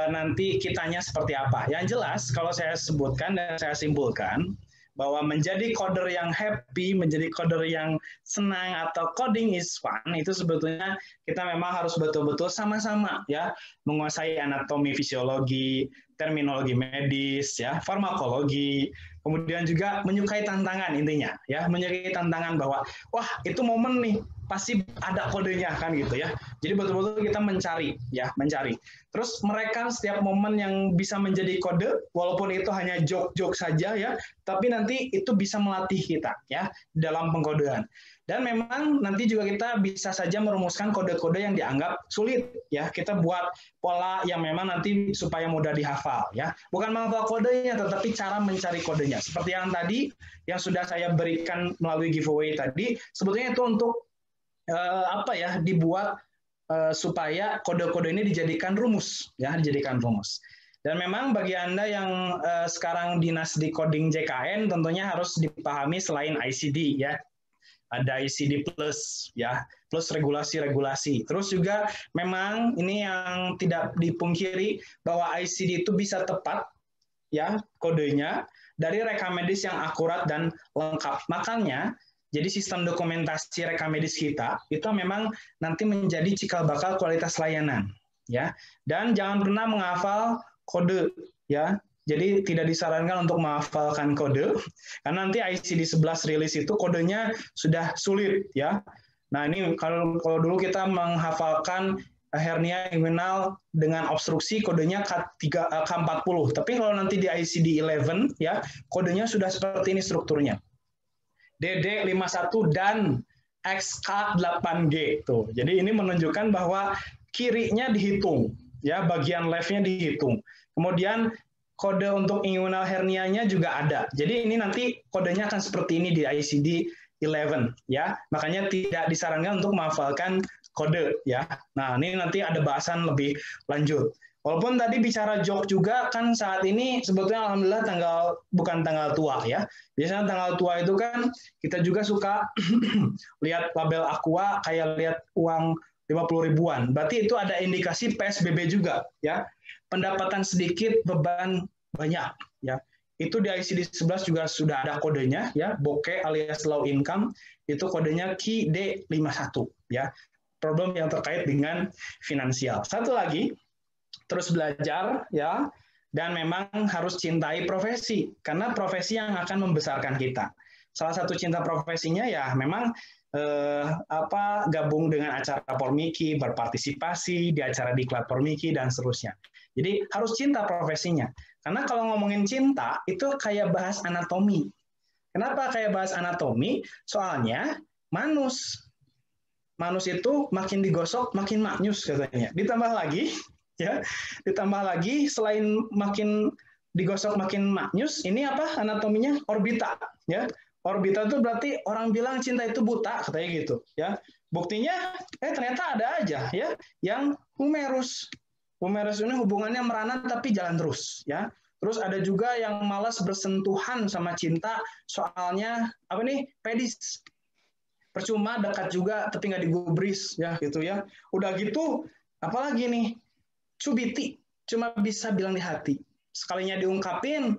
A: nanti kitanya seperti apa. Yang jelas kalau saya sebutkan dan saya simpulkan bahwa menjadi coder yang happy, menjadi coder yang senang atau coding is fun, itu sebetulnya kita memang harus betul-betul sama-sama ya menguasai anatomi fisiologi, terminologi medis, ya, farmakologi, kemudian juga menyukai tantangan intinya, ya, menyukai tantangan bahwa wah itu momen nih pasti ada kodenya kan gitu ya. Jadi betul-betul kita mencari, ya, mencari. Terus merekam setiap momen yang bisa menjadi kode, walaupun itu hanya joke-joke saja ya, tapi nanti itu bisa melatih kita ya dalam pengkodean. Dan memang nanti juga kita bisa saja merumuskan kode-kode yang dianggap sulit ya. Kita buat pola yang memang nanti supaya mudah dihafal ya. Bukan menghafal kodenya tetapi cara mencari kodenya. Seperti yang tadi yang sudah saya berikan melalui giveaway tadi, sebetulnya itu untuk dibuat supaya kode-kode ini dijadikan rumus ya, dijadikan rumus. Dan memang bagi Anda yang sekarang dinas di coding JKN tentunya harus dipahami selain ICD ya. Ada ICD plus ya, plus regulasi-regulasi. Terus juga memang ini yang tidak dipungkiri bahwa ICD itu bisa tepat ya kodenya dari rekam medis yang akurat dan lengkap. Makanya jadi sistem dokumentasi rekam medis kita itu memang nanti menjadi cikal bakal kualitas layanan ya. Dan jangan pernah menghafal kode ya. Jadi tidak disarankan untuk menghafalkan kode, karena nanti ICD-11 rilis itu kodenya sudah sulit ya. Nah ini kalau dulu kita menghafalkan hernia inguinal dengan obstruksi kodenya K40, tapi kalau nanti di ICD-11 ya kodenya sudah seperti ini strukturnya. DD51 dan XK8G tuh. Jadi ini menunjukkan bahwa kirinya dihitung ya, bagian left-nya dihitung. Kemudian kode untuk inguinal hernianya juga ada. Jadi ini nanti kodenya akan seperti ini di ICD-11 ya. Makanya tidak disarankan untuk menghafalkan kode ya. Nah, ini nanti ada bahasan lebih lanjut. Walaupun tadi bicara joke juga kan saat ini sebetulnya alhamdulillah bukan tanggal tua ya. Biasanya tanggal tua itu kan kita juga suka lihat label Aqua kayak lihat uang 50 ribuan. Berarti itu ada indikasi PSBB juga ya. Pendapatan sedikit, beban banyak ya. itu di ICD 11 juga sudah ada kodenya ya, BOKE alias low income, itu kodenya KID 51 ya. Problem yang terkait dengan finansial. Satu lagi, terus belajar ya, dan memang harus cintai profesi karena profesi yang akan membesarkan kita. Salah satu cinta profesinya ya memang gabung dengan acara Pormiki, berpartisipasi di acara diklat Pormiki dan seterusnya. Jadi harus cinta profesinya. Karena kalau ngomongin cinta, itu kayak bahas anatomi. Kenapa kayak bahas anatomi? Soalnya manus itu makin digosok, makin maknyus katanya. Ditambah lagi, selain makin digosok, makin maknyus, ini apa anatominya? Orbita. Ya. Orbita itu berarti orang bilang cinta itu buta, katanya gitu. Ya. Buktinya, ternyata ada aja ya, yang humerus. Humerus ini hubungannya merana tapi jalan terus ya. Terus ada juga yang malas bersentuhan sama cinta, soalnya pedis. Percuma dekat juga tapi nggak digubris ya gitu ya. Udah gitu apalagi nih? Cubiti, cuma bisa bilang di hati. Sekalinya diungkapin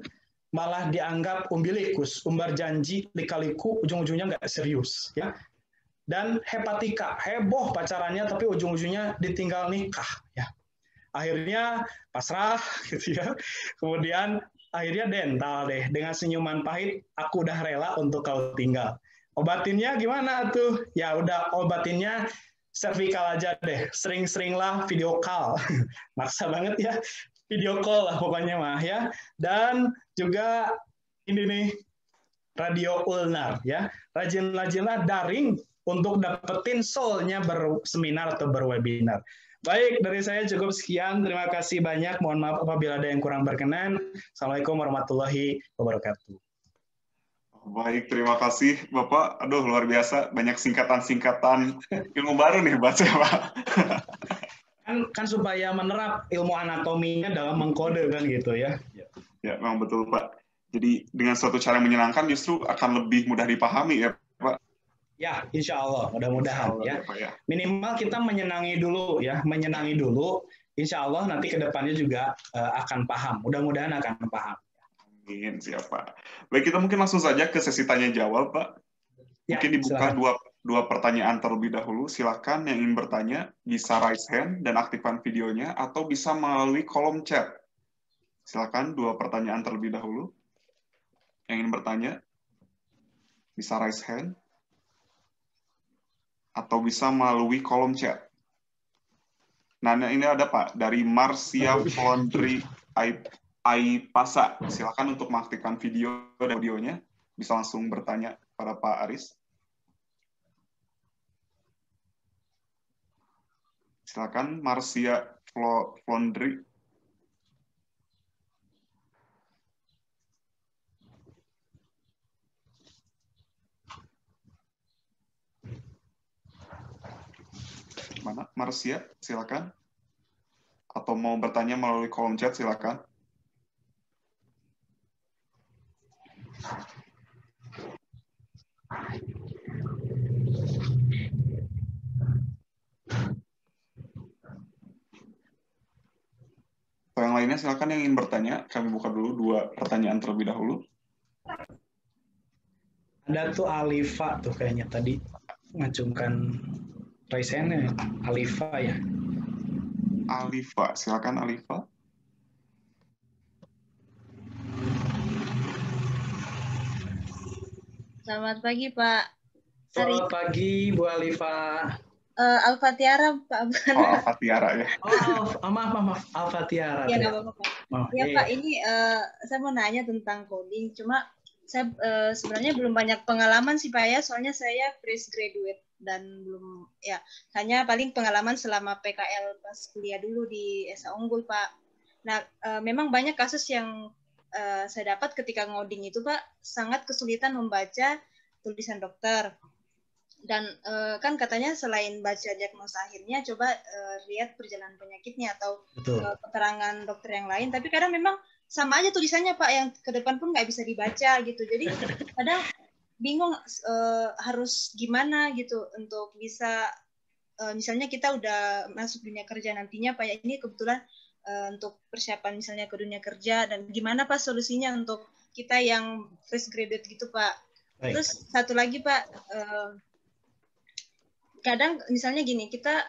A: malah dianggap umbilikus, umbar janji, lika-liku, ujung-ujungnya nggak serius ya. Dan hepatika, heboh pacarannya tapi ujung-ujungnya ditinggal nikah ya. Akhirnya pasrah gitu ya. Kemudian akhirnya dental deh. Dengan senyuman pahit, aku udah rela untuk kau tinggal. Obatinnya gimana tuh? Ya udah obatinnya cervical aja deh. Sering-seringlah video call. Maksa banget ya. Video call lah pokoknya mah ya. Dan juga ini nih radio ulnar ya. Rajin-rajinlah daring untuk dapetin soul-nya berseminar atau berwebinar. Baik, dari saya cukup sekian. Terima kasih banyak. Mohon maaf apabila ada yang kurang berkenan. Assalamualaikum warahmatullahi wabarakatuh.
M: Baik, terima kasih Bapak. Aduh, luar biasa. Banyak singkatan-singkatan ilmu baru nih baca, Pak.
A: Kan supaya menerap ilmu anatominya dalam mengkode kan gitu ya.
M: Ya, memang betul Pak. Jadi dengan suatu cara yang menyenangkan justru akan lebih mudah dipahami ya Pak.
A: Ya, insya Allah, mudah-mudahan ya. Minimal kita menyenangi dulu ya, insya Allah nanti ke depannya juga akan paham. Mudah-mudahan akan paham.
M: Amin, siap Pak. Baik, kita mungkin langsung saja ke sesi tanya jawab Pak. Mungkin dibuka dua pertanyaan terlebih dahulu. Silakan yang ingin bertanya bisa raise hand dan aktifkan videonya atau bisa melalui kolom chat. Silakan dua pertanyaan terlebih dahulu. Yang ingin bertanya bisa raise hand atau bisa melalui kolom chat. Nah, ini ada Pak, dari Marcia Fondri Aipasa. Silakan untuk mengaktifkan video dan audionya. Bisa langsung bertanya pada Pak Aris. Silakan, Marcia Fondri. Mana? Marcia, silakan. Atau mau bertanya melalui kolom chat, silakan. Atau yang lainnya, silakan yang ingin bertanya. Kami buka dulu dua pertanyaan terlebih dahulu.
A: Ada tuh Alifa tuh kayaknya tadi ngacungkan raise hand-nya. Alifa ya.
M: Alifa, silakan Alifa.
N: Selamat pagi Pak.
A: Selamat pagi Bu Alifa.
N: Alfa Tiara Pak.
M: Oh, Alfa Tiara ya.
A: Oh, maaf. Alfa Tiara.
N: Ya nggak apa-apa Pak. Ya Pak, ini saya mau nanya tentang coding. Cuma saya sebenarnya belum banyak pengalaman sih Pak ya. Soalnya saya fresh graduate dan belum ya hanya paling pengalaman selama PKL pas kuliah dulu di SA Unggul Pak. Nah memang banyak kasus yang saya dapat ketika ngoding itu Pak sangat kesulitan membaca tulisan dokter dan kan katanya selain baca diagnosa akhirnya coba lihat perjalanan penyakitnya atau keterangan dokter yang lain, tapi kadang memang sama aja tulisannya Pak yang ke depan pun nggak bisa dibaca gitu, jadi kadang bingung harus gimana gitu untuk bisa misalnya kita udah masuk dunia kerja nantinya Pak ya, ini kebetulan untuk persiapan misalnya ke dunia kerja dan gimana Pak solusinya untuk kita yang fresh graduate gitu Pak.
A: Baik.
N: Terus satu lagi Pak, kadang misalnya gini, kita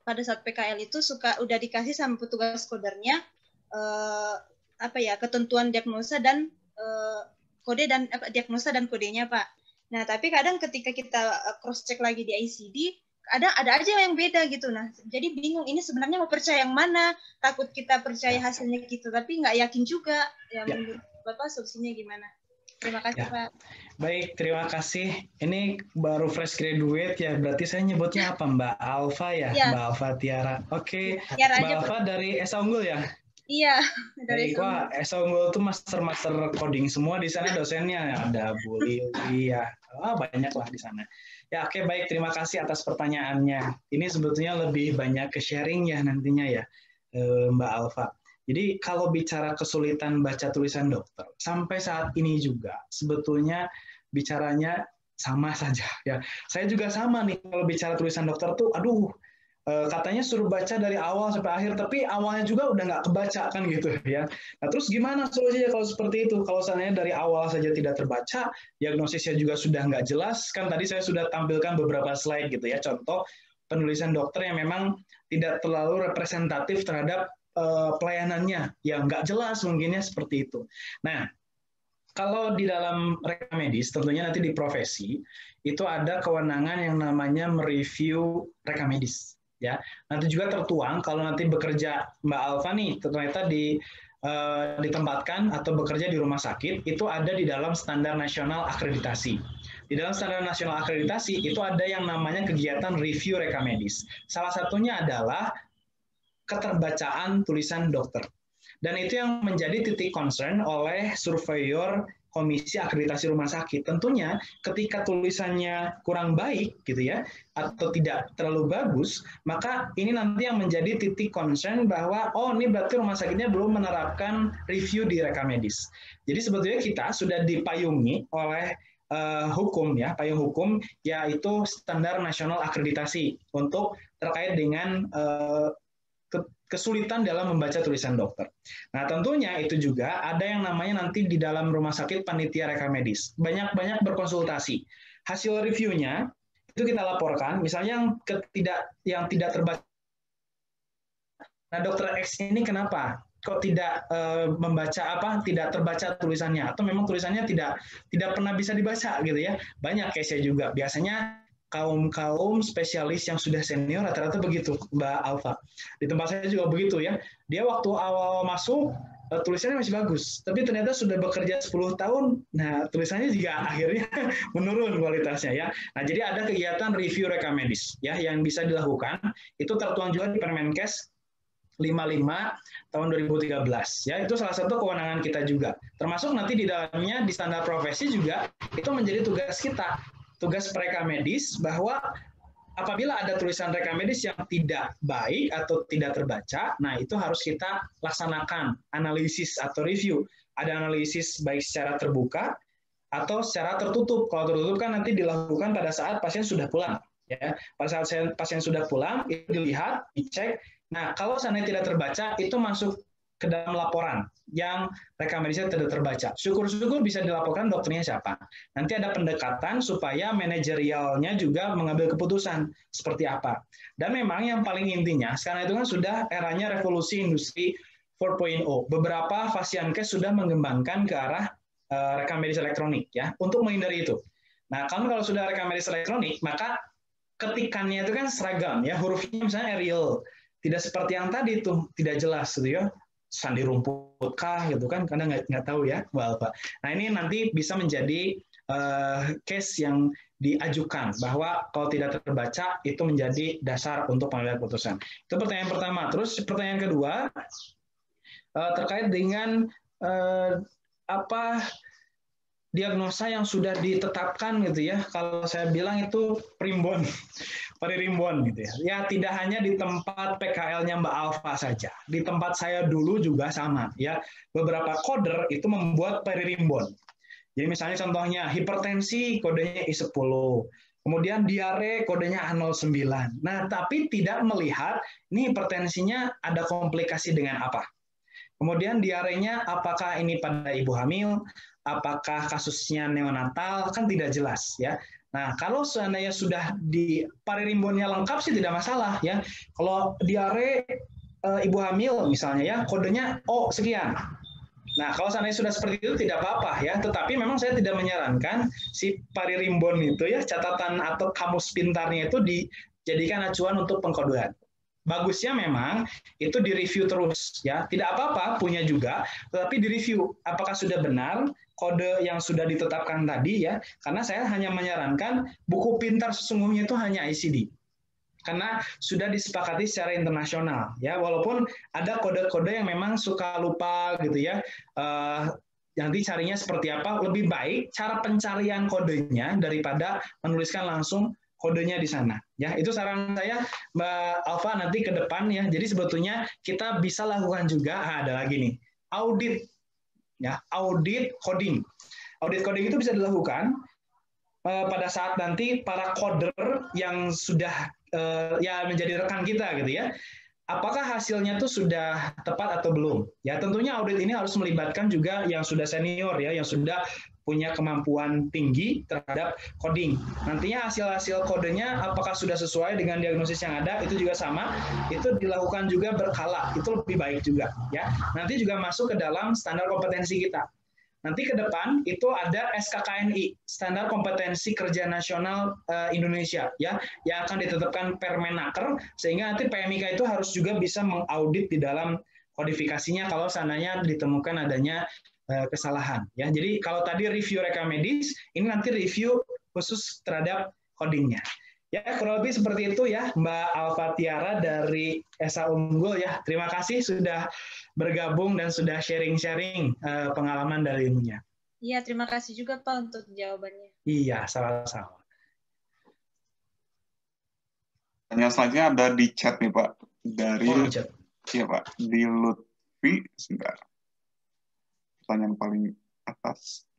N: pada saat PKL itu suka udah dikasih sama petugas kodernya ketentuan diagnosa dan kode dan diagnosa dan kodenya Pak. Nah tapi kadang ketika kita cross check lagi di ICD, ada aja yang beda gitu. Nah jadi bingung ini sebenarnya mau percaya yang mana, takut kita percaya hasilnya gitu tapi nggak yakin juga. Menurut Bapak solusinya gimana? Terima kasih Pak.
A: Baik, terima kasih. Ini baru fresh graduate ya, berarti saya nyebutnya apa Mbak Alfa ya? Mbak Alfa Tiara. Oke,
N: Tiara
A: Mbak
N: aja,
A: Alfa dari Esa Unggul ya?
N: Iya, dari
A: Baik, wah, Esa Unggul tuh master coding semua di sana dosennya. Ada Bu Lili ya, banyak lah di sana. Ya oke, baik, terima kasih atas pertanyaannya. Ini sebetulnya lebih banyak ke sharing ya nantinya ya, Mbak Alfa. Jadi kalau bicara kesulitan baca tulisan dokter, sampai saat ini juga sebetulnya bicaranya sama saja ya. Saya juga sama nih kalau bicara tulisan dokter tuh, katanya suruh baca dari awal sampai akhir, tapi awalnya juga udah nggak kebaca kan gitu ya. Nah terus gimana solusinya kalau seperti itu? Kalau seandainya dari awal saja tidak terbaca, diagnosisnya juga sudah nggak jelas, kan tadi saya sudah tampilkan beberapa slide gitu ya, contoh penulisan dokter yang memang tidak terlalu representatif terhadap pelayanannya, yang nggak jelas mungkinnya seperti itu. Nah, kalau di dalam rekam medis, tentunya nanti di profesi, itu ada kewenangan yang namanya mereview rekam medis. Ya, nanti juga tertuang kalau nanti bekerja Mbak Alfa nih, ternyata ditempatkan atau bekerja di rumah sakit, itu ada di dalam standar nasional akreditasi. Di dalam standar nasional akreditasi, itu ada yang namanya kegiatan review rekam medis. Salah satunya adalah keterbacaan tulisan dokter. Dan itu yang menjadi titik concern oleh surveyor Komisi Akreditasi Rumah Sakit. Tentunya ketika tulisannya kurang baik gitu ya, atau tidak terlalu bagus, maka ini nanti yang menjadi titik concern bahwa ini berarti rumah sakitnya belum menerapkan review di rekam medis. Jadi sebetulnya kita sudah dipayungi oleh hukum ya, payung hukum yaitu standar nasional akreditasi untuk terkait dengan kesulitan dalam membaca tulisan dokter. Nah, tentunya itu juga ada yang namanya nanti di dalam rumah sakit panitia rekam medis. Banyak-banyak berkonsultasi. Hasil reviewnya itu kita laporkan, misalnya yang tidak terbaca. Nah, dokter X ini kenapa? Kok tidak tidak terbaca tulisannya, atau memang tulisannya tidak pernah bisa dibaca gitu ya. Banyak case-nya juga. Biasanya kaum spesialis yang sudah senior rata-rata begitu, Mbak Alfa. Di tempat saya juga begitu ya. Dia waktu awal masuk tulisannya masih bagus, tapi ternyata sudah bekerja 10 tahun, nah tulisannya juga akhirnya menurun kualitasnya ya. Nah, jadi ada kegiatan review rekam medis ya yang bisa dilakukan. Itu tertuang juga di Permenkes 55 tahun 2013 ya. Itu salah satu kewenangan kita juga. Termasuk nanti di dalamnya di standar profesi juga itu menjadi tugas kita. Tugas rekam medis bahwa apabila ada tulisan rekam medis yang tidak baik atau tidak terbaca, nah itu harus kita laksanakan analisis atau review. Ada analisis baik secara terbuka atau secara tertutup. Kalau tertutup kan nanti dilakukan pada saat pasien sudah pulang. Ya, pada saat pasien sudah pulang itu dilihat, dicek. Nah, kalau seandainya tidak terbaca itu masuk ke dalam laporan yang rekam medisnya tidak terbaca. Syukur-syukur bisa dilaporkan dokternya siapa. Nanti ada pendekatan supaya manajerialnya juga mengambil keputusan seperti apa. Dan memang yang paling intinya, sekarang itu kan sudah eranya revolusi industri 4.0. Beberapa Fasiankes sudah mengembangkan ke arah rekam medis elektronik ya, untuk menghindari itu. Nah, kalau sudah rekam medis elektronik, maka ketikannya itu kan seragam ya, hurufnya misalnya Arial. Tidak seperti yang tadi tuh, tidak jelas gitu ya. Sandi rumput kah gitu kan, karena nggak tahu ya Mbak Alfa. Nah ini nanti bisa menjadi case yang diajukan bahwa kalau tidak terbaca itu menjadi dasar untuk pengambilan keputusan. Itu pertanyaan pertama. Terus pertanyaan kedua terkait dengan diagnosa yang sudah ditetapkan gitu ya. Kalau saya bilang itu primbon. Perimbon gitu ya. Ya tidak hanya di tempat PKL-nya Mbak Alfa saja. Di tempat saya dulu juga sama ya. Beberapa coder itu membuat perimbon. Jadi misalnya contohnya hipertensi kodenya I10. Kemudian diare kodenya A09. Nah, tapi tidak melihat ini hipertensinya ada komplikasi dengan apa. Kemudian diarenya apakah ini pada ibu hamil apakah kasusnya neonatal, kan tidak jelas ya. Nah, kalau seandainya sudah di paririmbonnya lengkap sih tidak masalah ya. Kalau diare ibu hamil misalnya ya, kodenya O sekian. Nah, kalau seandainya sudah seperti itu tidak apa-apa ya, tetapi memang saya tidak menyarankan si paririmbon itu ya, catatan atau kamus pintarnya itu dijadikan acuan untuk pengkodean. Bagusnya memang itu direview terus ya, tidak apa-apa punya juga, tetapi direview apakah sudah benar kode yang sudah ditetapkan tadi ya, karena saya hanya menyarankan buku pintar sesungguhnya itu hanya ICD. Karena sudah disepakati secara internasional ya, walaupun ada kode-kode yang memang suka lupa gitu ya, nanti carinya seperti apa, lebih baik cara pencarian kodenya daripada menuliskan langsung kodenya di sana ya. Itu saran saya Mbak Alfa nanti ke depan ya. Jadi sebetulnya kita bisa lakukan juga, ada lagi nih, audit ya, audit coding. Audit coding itu bisa dilakukan pada saat nanti para coder yang sudah ya menjadi rekan kita gitu ya, apakah hasilnya tuh sudah tepat atau belum ya. Tentunya audit ini harus melibatkan juga yang sudah senior ya, yang sudah punya kemampuan tinggi terhadap coding. Nantinya hasil-hasil kodenya apakah sudah sesuai dengan diagnosis yang ada, itu juga sama, itu dilakukan juga berkala, itu lebih baik juga ya. Nanti juga masuk ke dalam standar kompetensi kita. Nanti ke depan itu ada SKKNI, Standar Kompetensi Kerja Nasional Indonesia ya, yang akan ditetapkan Permenaker, sehingga nanti PMIK itu harus juga bisa mengaudit di dalam kodifikasinya kalau seandainya ditemukan adanya kesalahan ya. Jadi kalau tadi review rekam medis, ini nanti review khusus terhadap codingnya. Ya, kurang lebih seperti itu ya, Mbak Alfa Tiara dari Esa Unggul ya. Terima kasih sudah bergabung dan sudah sharing-sharing pengalaman dari ilmunya.
N: Iya, terima kasih juga Pak untuk jawabannya.
A: Iya, sama-sama.
M: Pertanyaan selanjutnya ada di chat nih Pak, dari iya Pak, di Lutfi, sebentar. Pertanyaan paling atas.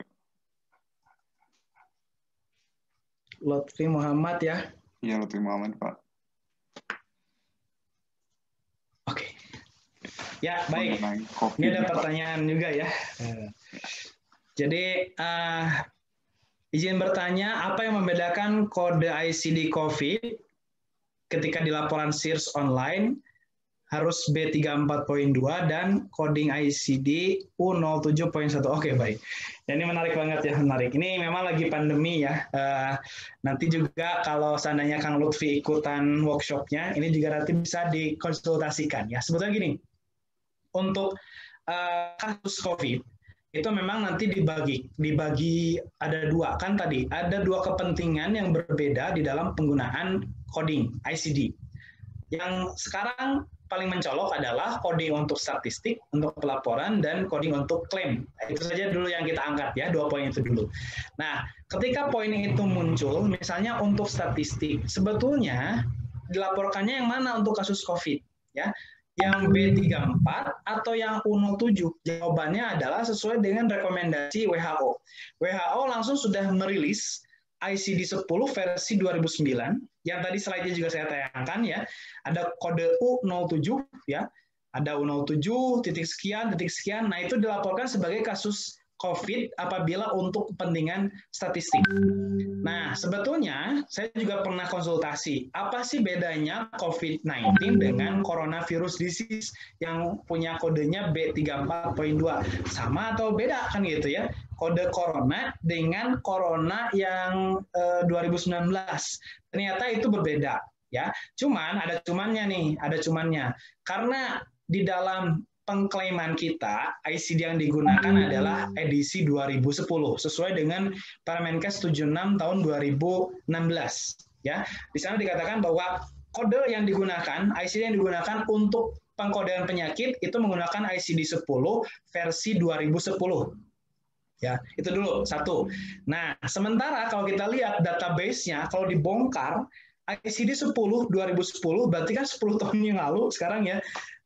A: Lutfi Muhammad ya.
M: Iya, Lutfi Muhammad, Pak.
A: Oke. Ya, baik. Ini ada pertanyaan juga ya. Jadi, izin bertanya, apa yang membedakan kode ICD COVID ketika di laporan SIRS online harus B34.2 dan coding ICD U07.1. Oke, baik. Ya, ini menarik banget ya, menarik. Ini memang lagi pandemi ya. Nanti juga kalau seandainya Kang Lutfi ikutan workshopnya, ini juga nanti bisa dikonsultasikan ya. Sebetulnya gini, untuk kasus COVID itu memang nanti dibagi ada dua kan tadi, ada dua kepentingan yang berbeda di dalam penggunaan coding ICD. Yang sekarang paling mencolok adalah coding untuk statistik, untuk pelaporan, dan coding untuk klaim. Itu saja dulu yang kita angkat ya, 2 poin itu dulu. Nah, ketika poin itu muncul, misalnya untuk statistik, sebetulnya dilaporkannya yang mana untuk kasus COVID? Ya, yang B34 atau yang U07? Jawabannya adalah sesuai dengan rekomendasi WHO. WHO langsung sudah merilis ICD-10 versi 2009, yang tadi slide-nya juga saya tayangkan ya, ada kode U07 ya, ada U07 titik sekian, nah itu dilaporkan sebagai kasus COVID apabila untuk kepentingan statistik. Nah, sebetulnya saya juga pernah konsultasi, apa sih bedanya COVID-19 dengan coronavirus disease yang punya kodenya B34.2? Sama atau beda kan gitu ya? Kode corona dengan corona yang 2019. Ternyata itu berbeda ya. Cuman ada cumannya nih, ada cumannya. Karena di dalam pengklaiman kita, ICD yang digunakan adalah edisi 2010 sesuai dengan Permenkes 76 tahun 2016 ya. Di sana dikatakan bahwa kode yang digunakan, ICD yang digunakan untuk pengkodean penyakit itu menggunakan ICD-10 versi 2010. Ya, itu dulu satu. Nah, sementara kalau kita lihat database-nya, kalau dibongkar ICD-10 2010 berarti kan 10 tahun yang lalu sekarang ya.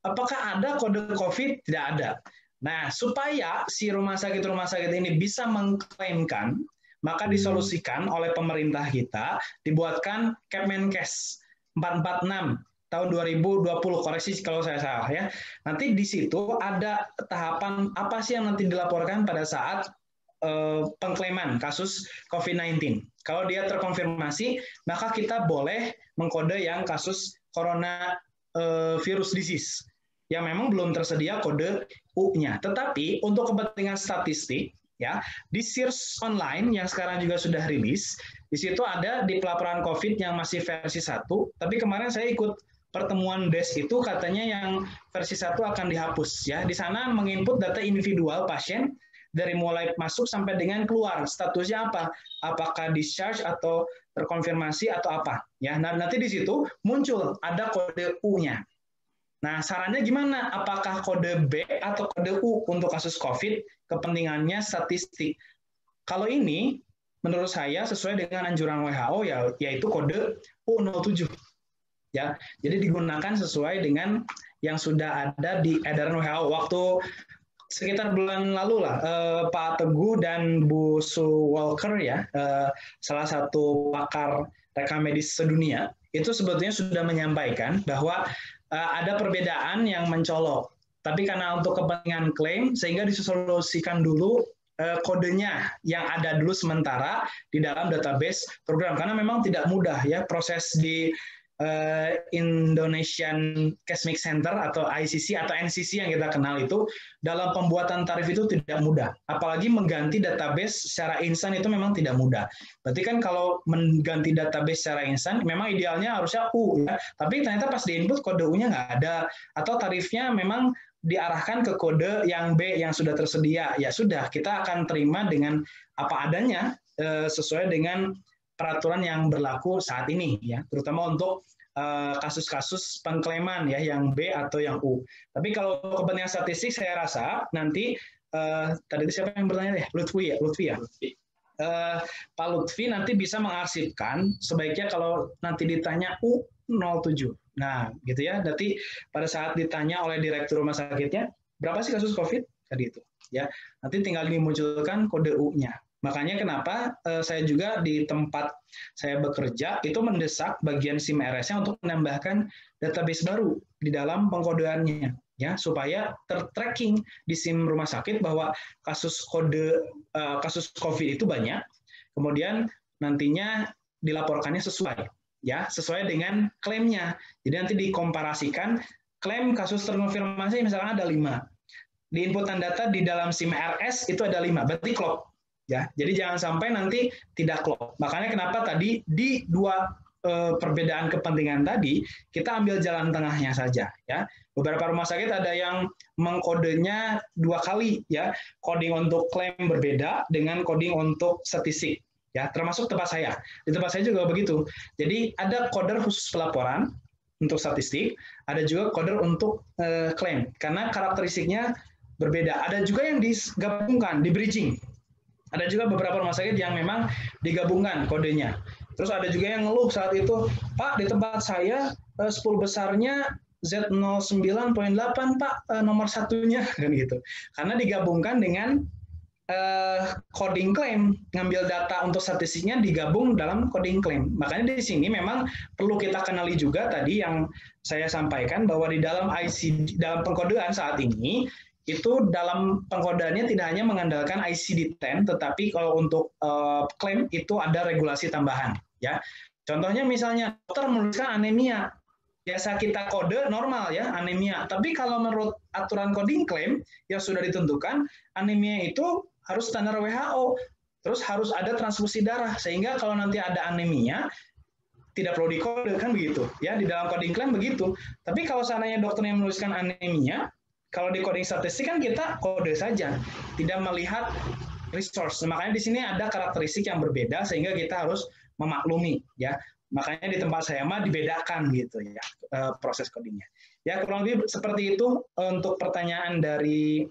A: Apakah ada kode COVID? Tidak ada. Nah, supaya si rumah sakit ini bisa mengklaimkan, maka disolusikan oleh pemerintah kita, dibuatkan Kemenkes 446 tahun 2020, koreksi kalau saya salah ya. Nanti di situ ada tahapan apa sih yang nanti dilaporkan pada saat pengklaiman kasus COVID-19. Kalau dia terkonfirmasi, maka kita boleh mengkode yang kasus coronavirus disease yang memang belum tersedia kode U-nya. Tetapi untuk kepentingan statistik, ya di Search Online yang sekarang juga sudah rilis, di situ ada di pelaporan COVID yang masih versi 1, tapi kemarin saya ikut pertemuan desk itu katanya yang versi 1 akan dihapus. Ya, di sana menginput data individual pasien dari mulai masuk sampai dengan keluar, statusnya apa? Apakah discharge atau terkonfirmasi atau apa? Ya, nah nanti di situ muncul ada kode U-nya. Nah, sarannya gimana? Apakah kode B atau kode U untuk kasus COVID? Kepentingannya statistik. Kalau ini, menurut saya sesuai dengan anjuran WHO, yaitu kode U07. Ya, jadi digunakan sesuai dengan yang sudah ada di edaran WHO. Waktu sekitar bulan lalu lah, Pak Teguh dan Bu Sue Walker ya, salah satu pakar rekam medis sedunia, itu sebetulnya sudah menyampaikan bahwa ada perbedaan yang mencolok. Tapi karena untuk kepentingan klaim, sehingga disolusikan dulu kodenya yang ada dulu sementara di dalam database program. Karena memang tidak mudah ya proses di Indonesian Case Mix Center atau ICC atau NCC yang kita kenal itu dalam pembuatan tarif itu tidak mudah. Apalagi mengganti database secara instan itu memang tidak mudah. Berarti kan kalau mengganti database secara instan memang idealnya harusnya U ya. Tapi ternyata pas di input kode U-nya nggak ada atau tarifnya memang diarahkan ke kode yang B yang sudah tersedia. Ya sudah, kita akan terima dengan apa adanya sesuai dengan peraturan yang berlaku saat ini ya, terutama untuk kasus-kasus pengklaiman ya yang B atau yang U. Tapi kalau kepentingan statistik saya rasa nanti tadi siapa yang bertanya deh? Lutfi ya. Pak Lutfi nanti bisa mengarsipkan sebaiknya kalau nanti ditanya U07. Nah, gitu ya. Nanti pada saat ditanya oleh direktur rumah sakitnya, berapa sih kasus COVID tadi itu? Ya, nanti tinggal dimunculkan kode U-nya. Makanya kenapa saya juga di tempat saya bekerja itu mendesak bagian SIM RS-nya untuk menambahkan database baru di dalam pengkodeannya ya supaya tertracking di SIM rumah sakit bahwa kasus COVID itu banyak, kemudian nantinya dilaporkannya sesuai dengan klaimnya. Jadi nanti dikomparasikan klaim kasus terkonfirmasi misalkan ada 5. Di inputan data di dalam SIM RS itu ada 5, berarti klop. Ya, jadi jangan sampai nanti tidak klop. Makanya kenapa tadi di dua perbedaan kepentingan tadi kita ambil jalan tengahnya saja. Ya, beberapa rumah sakit ada yang mengkodenya 2 kali, ya, coding untuk klaim berbeda dengan coding untuk statistik. Ya, termasuk tempat saya. Di tempat saya juga begitu. Jadi ada coder khusus pelaporan untuk statistik, ada juga coder untuk klaim karena karakteristiknya berbeda. Ada juga yang digabungkan, di bridging. Ada juga beberapa rumah sakit yang memang digabungkan kodenya. Terus ada juga yang ngeluh saat itu, Pak, di tempat saya 10 besarnya Z09.8, Pak, nomor satunya, kan gitu. Karena digabungkan dengan coding claim, ngambil data untuk statistiknya digabung dalam coding claim. Makanya di sini memang perlu kita kenali juga tadi yang saya sampaikan bahwa di dalam dalam pengkodean saat ini itu dalam pengkodeannya tidak hanya mengandalkan ICD-10, tetapi kalau untuk klaim itu ada regulasi tambahan. Ya, contohnya misalnya dokter menuliskan anemia, biasa kita kode normal ya anemia. Tapi kalau menurut aturan coding klaim yang sudah ditentukan, anemia itu harus standar WHO, terus harus ada transfusi darah, sehingga kalau nanti ada anemia tidak perlu dikode kan begitu. Ya, di dalam coding klaim begitu. Tapi kalau seandainya dokter yang menuliskan anemia, kalau di coding statistik kan kita kode saja, tidak melihat resource. Makanya di sini ada karakteristik yang berbeda sehingga kita harus memaklumi ya. Makanya di tempat saya mah dibedakan gitu ya proses codingnya. Ya kurang lebih seperti itu untuk pertanyaan dari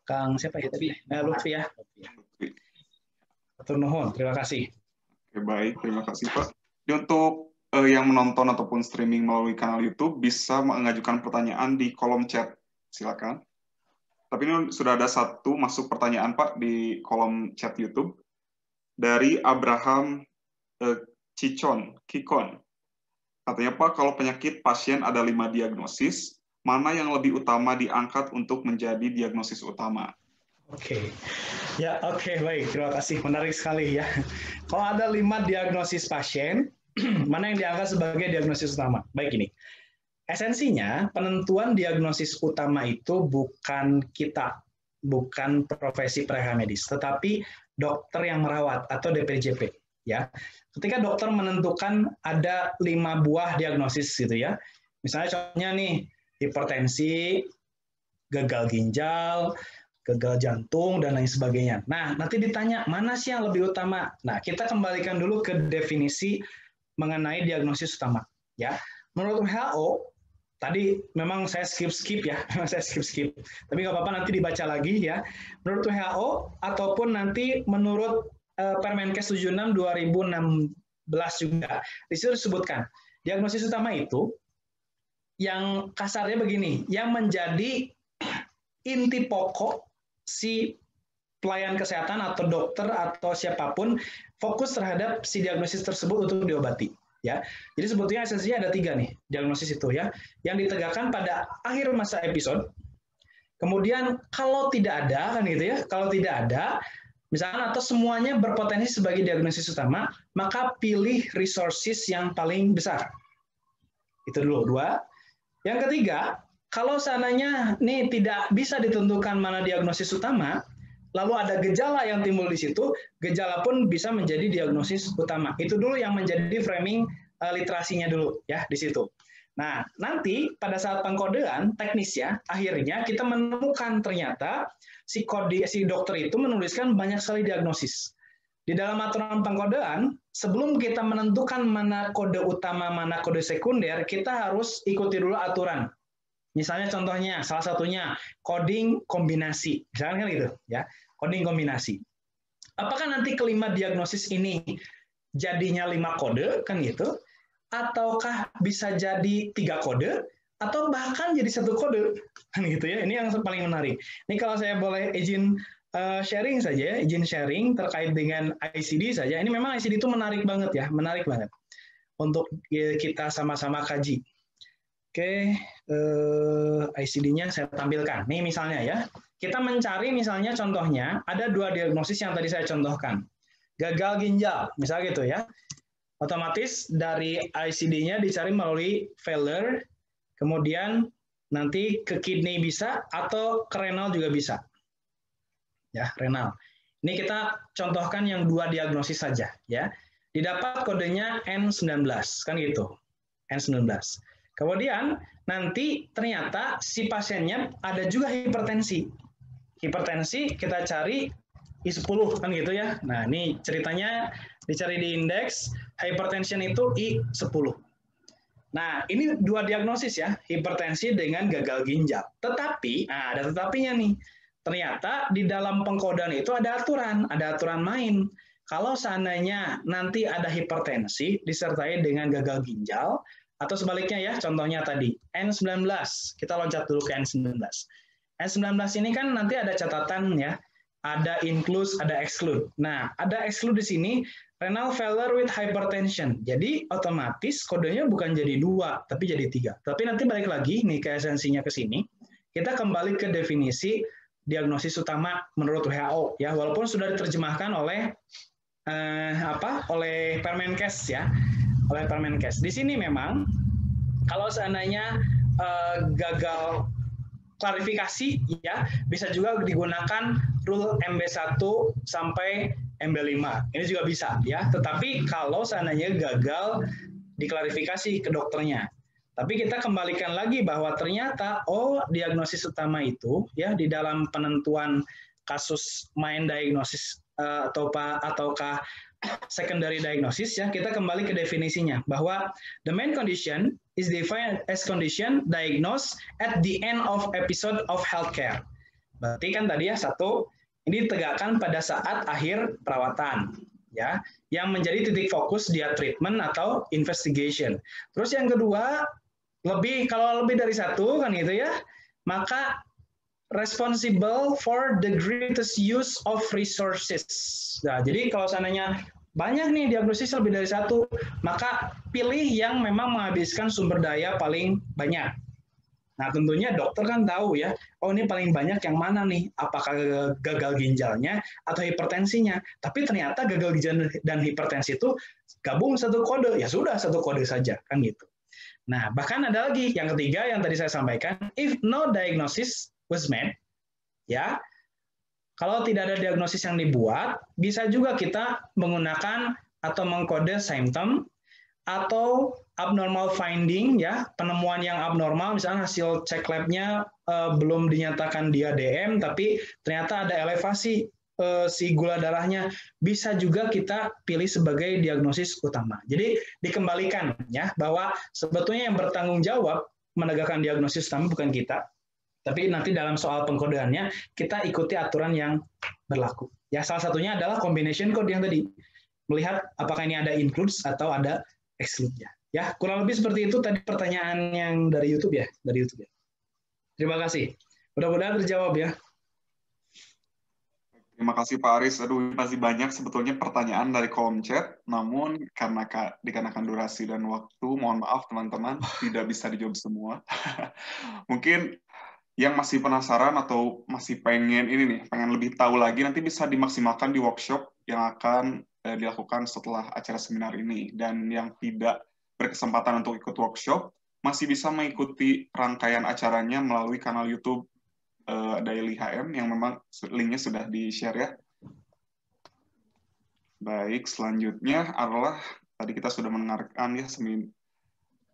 A: Kang siapa ya tadi? Lutfi ya. Atur nuhun, terima kasih.
M: Oke, baik, terima kasih Pak. Jadi untuk yang menonton ataupun streaming melalui kanal YouTube bisa mengajukan pertanyaan di kolom chat. Silakan. Tapi ini sudah ada satu masuk pertanyaan Pak di kolom chat YouTube dari Abraham Kikon. Katanya Pak, kalau penyakit pasien ada 5 diagnosis, mana yang lebih utama diangkat untuk menjadi diagnosis utama?
A: Oke. Ya, oke, baik. Terima kasih. Menarik sekali ya. Kalau ada 5 diagnosis pasien, mana yang diangkat sebagai diagnosis utama? Baik ini. Esensinya, penentuan diagnosis utama itu bukan kita, bukan profesi praktisi medis, tetapi dokter yang merawat atau DPJP. Ya, ketika dokter menentukan ada 5 buah diagnosis gitu ya. Misalnya contohnya nih, hipertensi, gagal ginjal, gagal jantung, dan lain sebagainya. Nah, nanti ditanya, mana sih yang lebih utama? Nah, kita kembalikan dulu ke definisi mengenai diagnosis utama. Ya, menurut WHO, tadi memang saya skip ya, saya skip. Tapi nggak apa-apa, nanti dibaca lagi ya. Menurut WHO, ataupun nanti menurut Permenkes 76 2016 juga, di situ disebutkan, diagnosis utama itu, yang kasarnya begini, yang menjadi inti pokok si pelayan kesehatan atau dokter atau siapapun fokus terhadap si diagnosis tersebut untuk diobati. Ya, jadi sebetulnya esensinya ada 3 nih diagnosis itu ya, yang ditegakkan pada akhir masa episode. Kemudian kalau tidak ada kan gitu ya, kalau tidak ada misalnya atau semuanya berpotensi sebagai diagnosis utama, maka pilih resources yang paling besar. Itu dulu 2. Yang ketiga, kalau seandainya nih tidak bisa ditentukan mana diagnosis utama, lalu ada gejala yang timbul di situ, gejala pun bisa menjadi diagnosis utama. Itu dulu yang menjadi framing literasinya dulu ya di situ. Nah, nanti pada saat pengkodean teknis ya, akhirnya kita menemukan ternyata si dokter itu menuliskan banyak sekali diagnosis. Di dalam aturan pengkodean, sebelum kita menentukan mana kode utama, mana kode sekunder, kita harus ikuti dulu aturan. Misalnya contohnya, salah satunya coding kombinasi. Misalnya kan gitu, ya, coding kombinasi. Apakah nanti kelima diagnosis ini jadinya 5 kode, kan gitu? Ataukah bisa jadi 3 kode? Atau bahkan jadi 1 kode? Kan gitu ya, ini yang paling menarik. Ini kalau saya boleh izin sharing saja, izin sharing terkait dengan ICD saja. Ini memang ICD itu menarik banget ya, menarik banget. Untuk kita sama-sama kaji. Oke, ICD-nya saya tampilkan. Nih misalnya ya, kita mencari misalnya contohnya, ada 2 diagnosis yang tadi saya contohkan. Gagal ginjal, misalnya gitu ya. Otomatis dari ICD-nya dicari melalui failure, kemudian nanti ke kidney bisa, atau ke renal juga bisa. Ya, renal. Ini kita contohkan yang 2 diagnosis saja. Ya, didapat kodenya N19, kan gitu. N19. Kemudian nanti ternyata si pasiennya ada juga hipertensi. Hipertensi kita cari I10 kan gitu ya. Nah, ini ceritanya dicari di indeks hypertension itu I10. Nah, ini 2 diagnosis ya, hipertensi dengan gagal ginjal. Tetapi, nah ada tetapinya nih. Ternyata di dalam pengkodean itu ada aturan main. Kalau seandainya nanti ada hipertensi disertai dengan gagal ginjal, atau sebaliknya ya, contohnya tadi, N19. Kita loncat dulu ke N19. N19 ini kan nanti ada catatan ya, ada include, ada exclude. Nah, ada exclude di sini, renal failure with hypertension. Jadi, otomatis kodenya bukan jadi 2, tapi jadi 3. Tapi nanti balik lagi, nih ke esensinya ke sini, kita kembali ke definisi diagnosis utama menurut WHO, ya, walaupun sudah diterjemahkan oleh oleh Permenkes ya. Oleh Permenkes. Di sini memang kalau seandainya gagal klarifikasi ya bisa juga digunakan rule MB1 sampai MB5. Ini juga bisa ya. Tetapi kalau seandainya gagal diklarifikasi ke dokternya. Tapi kita kembalikan lagi bahwa ternyata diagnosis utama itu ya di dalam penentuan kasus main diagnosis ataukah secondary diagnosis ya, kita kembali ke definisinya bahwa the main condition is defined as condition diagnosed at the end of episode of healthcare. Berarti kan tadi ya 1 ini ditegakkan pada saat akhir perawatan ya, yang menjadi titik fokus dia treatment atau investigation. Terus yang kedua, kalau lebih dari 1 kan gitu ya, maka responsible for the greatest use of resources. Nah, jadi kalau seandainya banyak nih diagnosis lebih dari 1, maka pilih yang memang menghabiskan sumber daya paling banyak. Nah, tentunya dokter kan tahu ya, oh ini paling banyak yang mana nih, apakah gagal ginjalnya atau hipertensinya. Tapi ternyata gagal ginjal dan hipertensi itu gabung satu kode, ya sudah satu kode saja, kan gitu. Nah, bahkan ada lagi yang ketiga yang tadi saya sampaikan, if no diagnosis was made, ya, kalau tidak ada diagnosis yang dibuat, bisa juga kita menggunakan atau mengkode symptom atau abnormal finding, ya, penemuan yang abnormal, misalnya hasil cek labnya belum dinyatakan dia DM, tapi ternyata ada elevasi si gula darahnya, bisa juga kita pilih sebagai diagnosis utama. Jadi dikembalikan ya bahwa sebetulnya yang bertanggung jawab menegakkan diagnosis utama bukan kita, tapi nanti dalam soal pengkodeannya kita ikuti aturan yang berlaku. Ya, salah satunya adalah combination code yang tadi, melihat apakah ini ada includes atau ada exclude-nya. Ya, kurang lebih seperti itu tadi pertanyaan yang dari YouTube ya, Terima kasih. Mudah-mudahan terjawab ya.
M: Terima kasih Pak Aris. Aduh, masih banyak sebetulnya pertanyaan dari kolom chat, namun karena dikarenakan durasi dan waktu, mohon maaf teman-teman, tidak bisa dijawab semua. Mungkin yang masih penasaran atau masih pengen lebih tahu lagi, nanti bisa dimaksimalkan di workshop yang akan dilakukan setelah acara seminar ini. Dan yang tidak berkesempatan untuk ikut workshop, masih bisa mengikuti rangkaian acaranya melalui kanal YouTube Daily HM yang memang linknya sudah di-share ya. Baik, selanjutnya adalah tadi kita sudah mendengarkan ya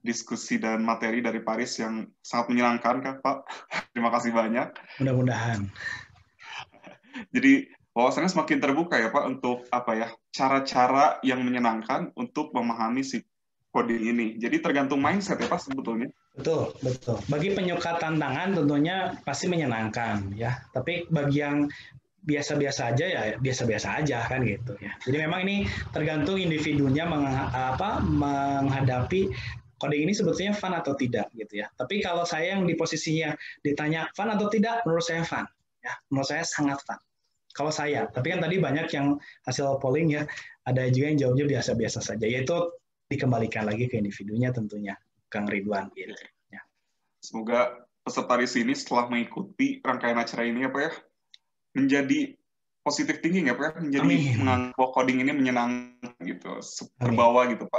M: diskusi dan materi dari Paris yang sangat menyenangkan kan Pak. Terima kasih banyak.
A: Mudah-mudahan.
M: Jadi wawasannya semakin terbuka ya Pak untuk cara-cara yang menyenangkan untuk memahami si coding ini. Jadi tergantung mindset ya Pak sebetulnya.
A: Betul. Bagi penyuka tantangan tentunya pasti menyenangkan ya. Tapi bagi yang biasa-biasa aja ya biasa-biasa aja kan gitu ya. Jadi memang ini tergantung individunya menghadapi coding ini sebetulnya fun atau tidak gitu ya. Tapi kalau saya yang di posisinya ditanya fun atau tidak, menurut saya fun ya. Menurut saya sangat fun. Kalau saya, tapi kan tadi banyak yang hasil polling ya, ada juga yang jawabnya biasa-biasa saja. Yaitu dikembalikan lagi ke individunya tentunya, Kang Ridwan gitu ya.
M: Semoga peserta di sini setelah mengikuti rangkaian acara ini menjadi positive thinking ya Pak, menjadi menganggap coding ini menyenangkan gitu, terbawa gitu Pak.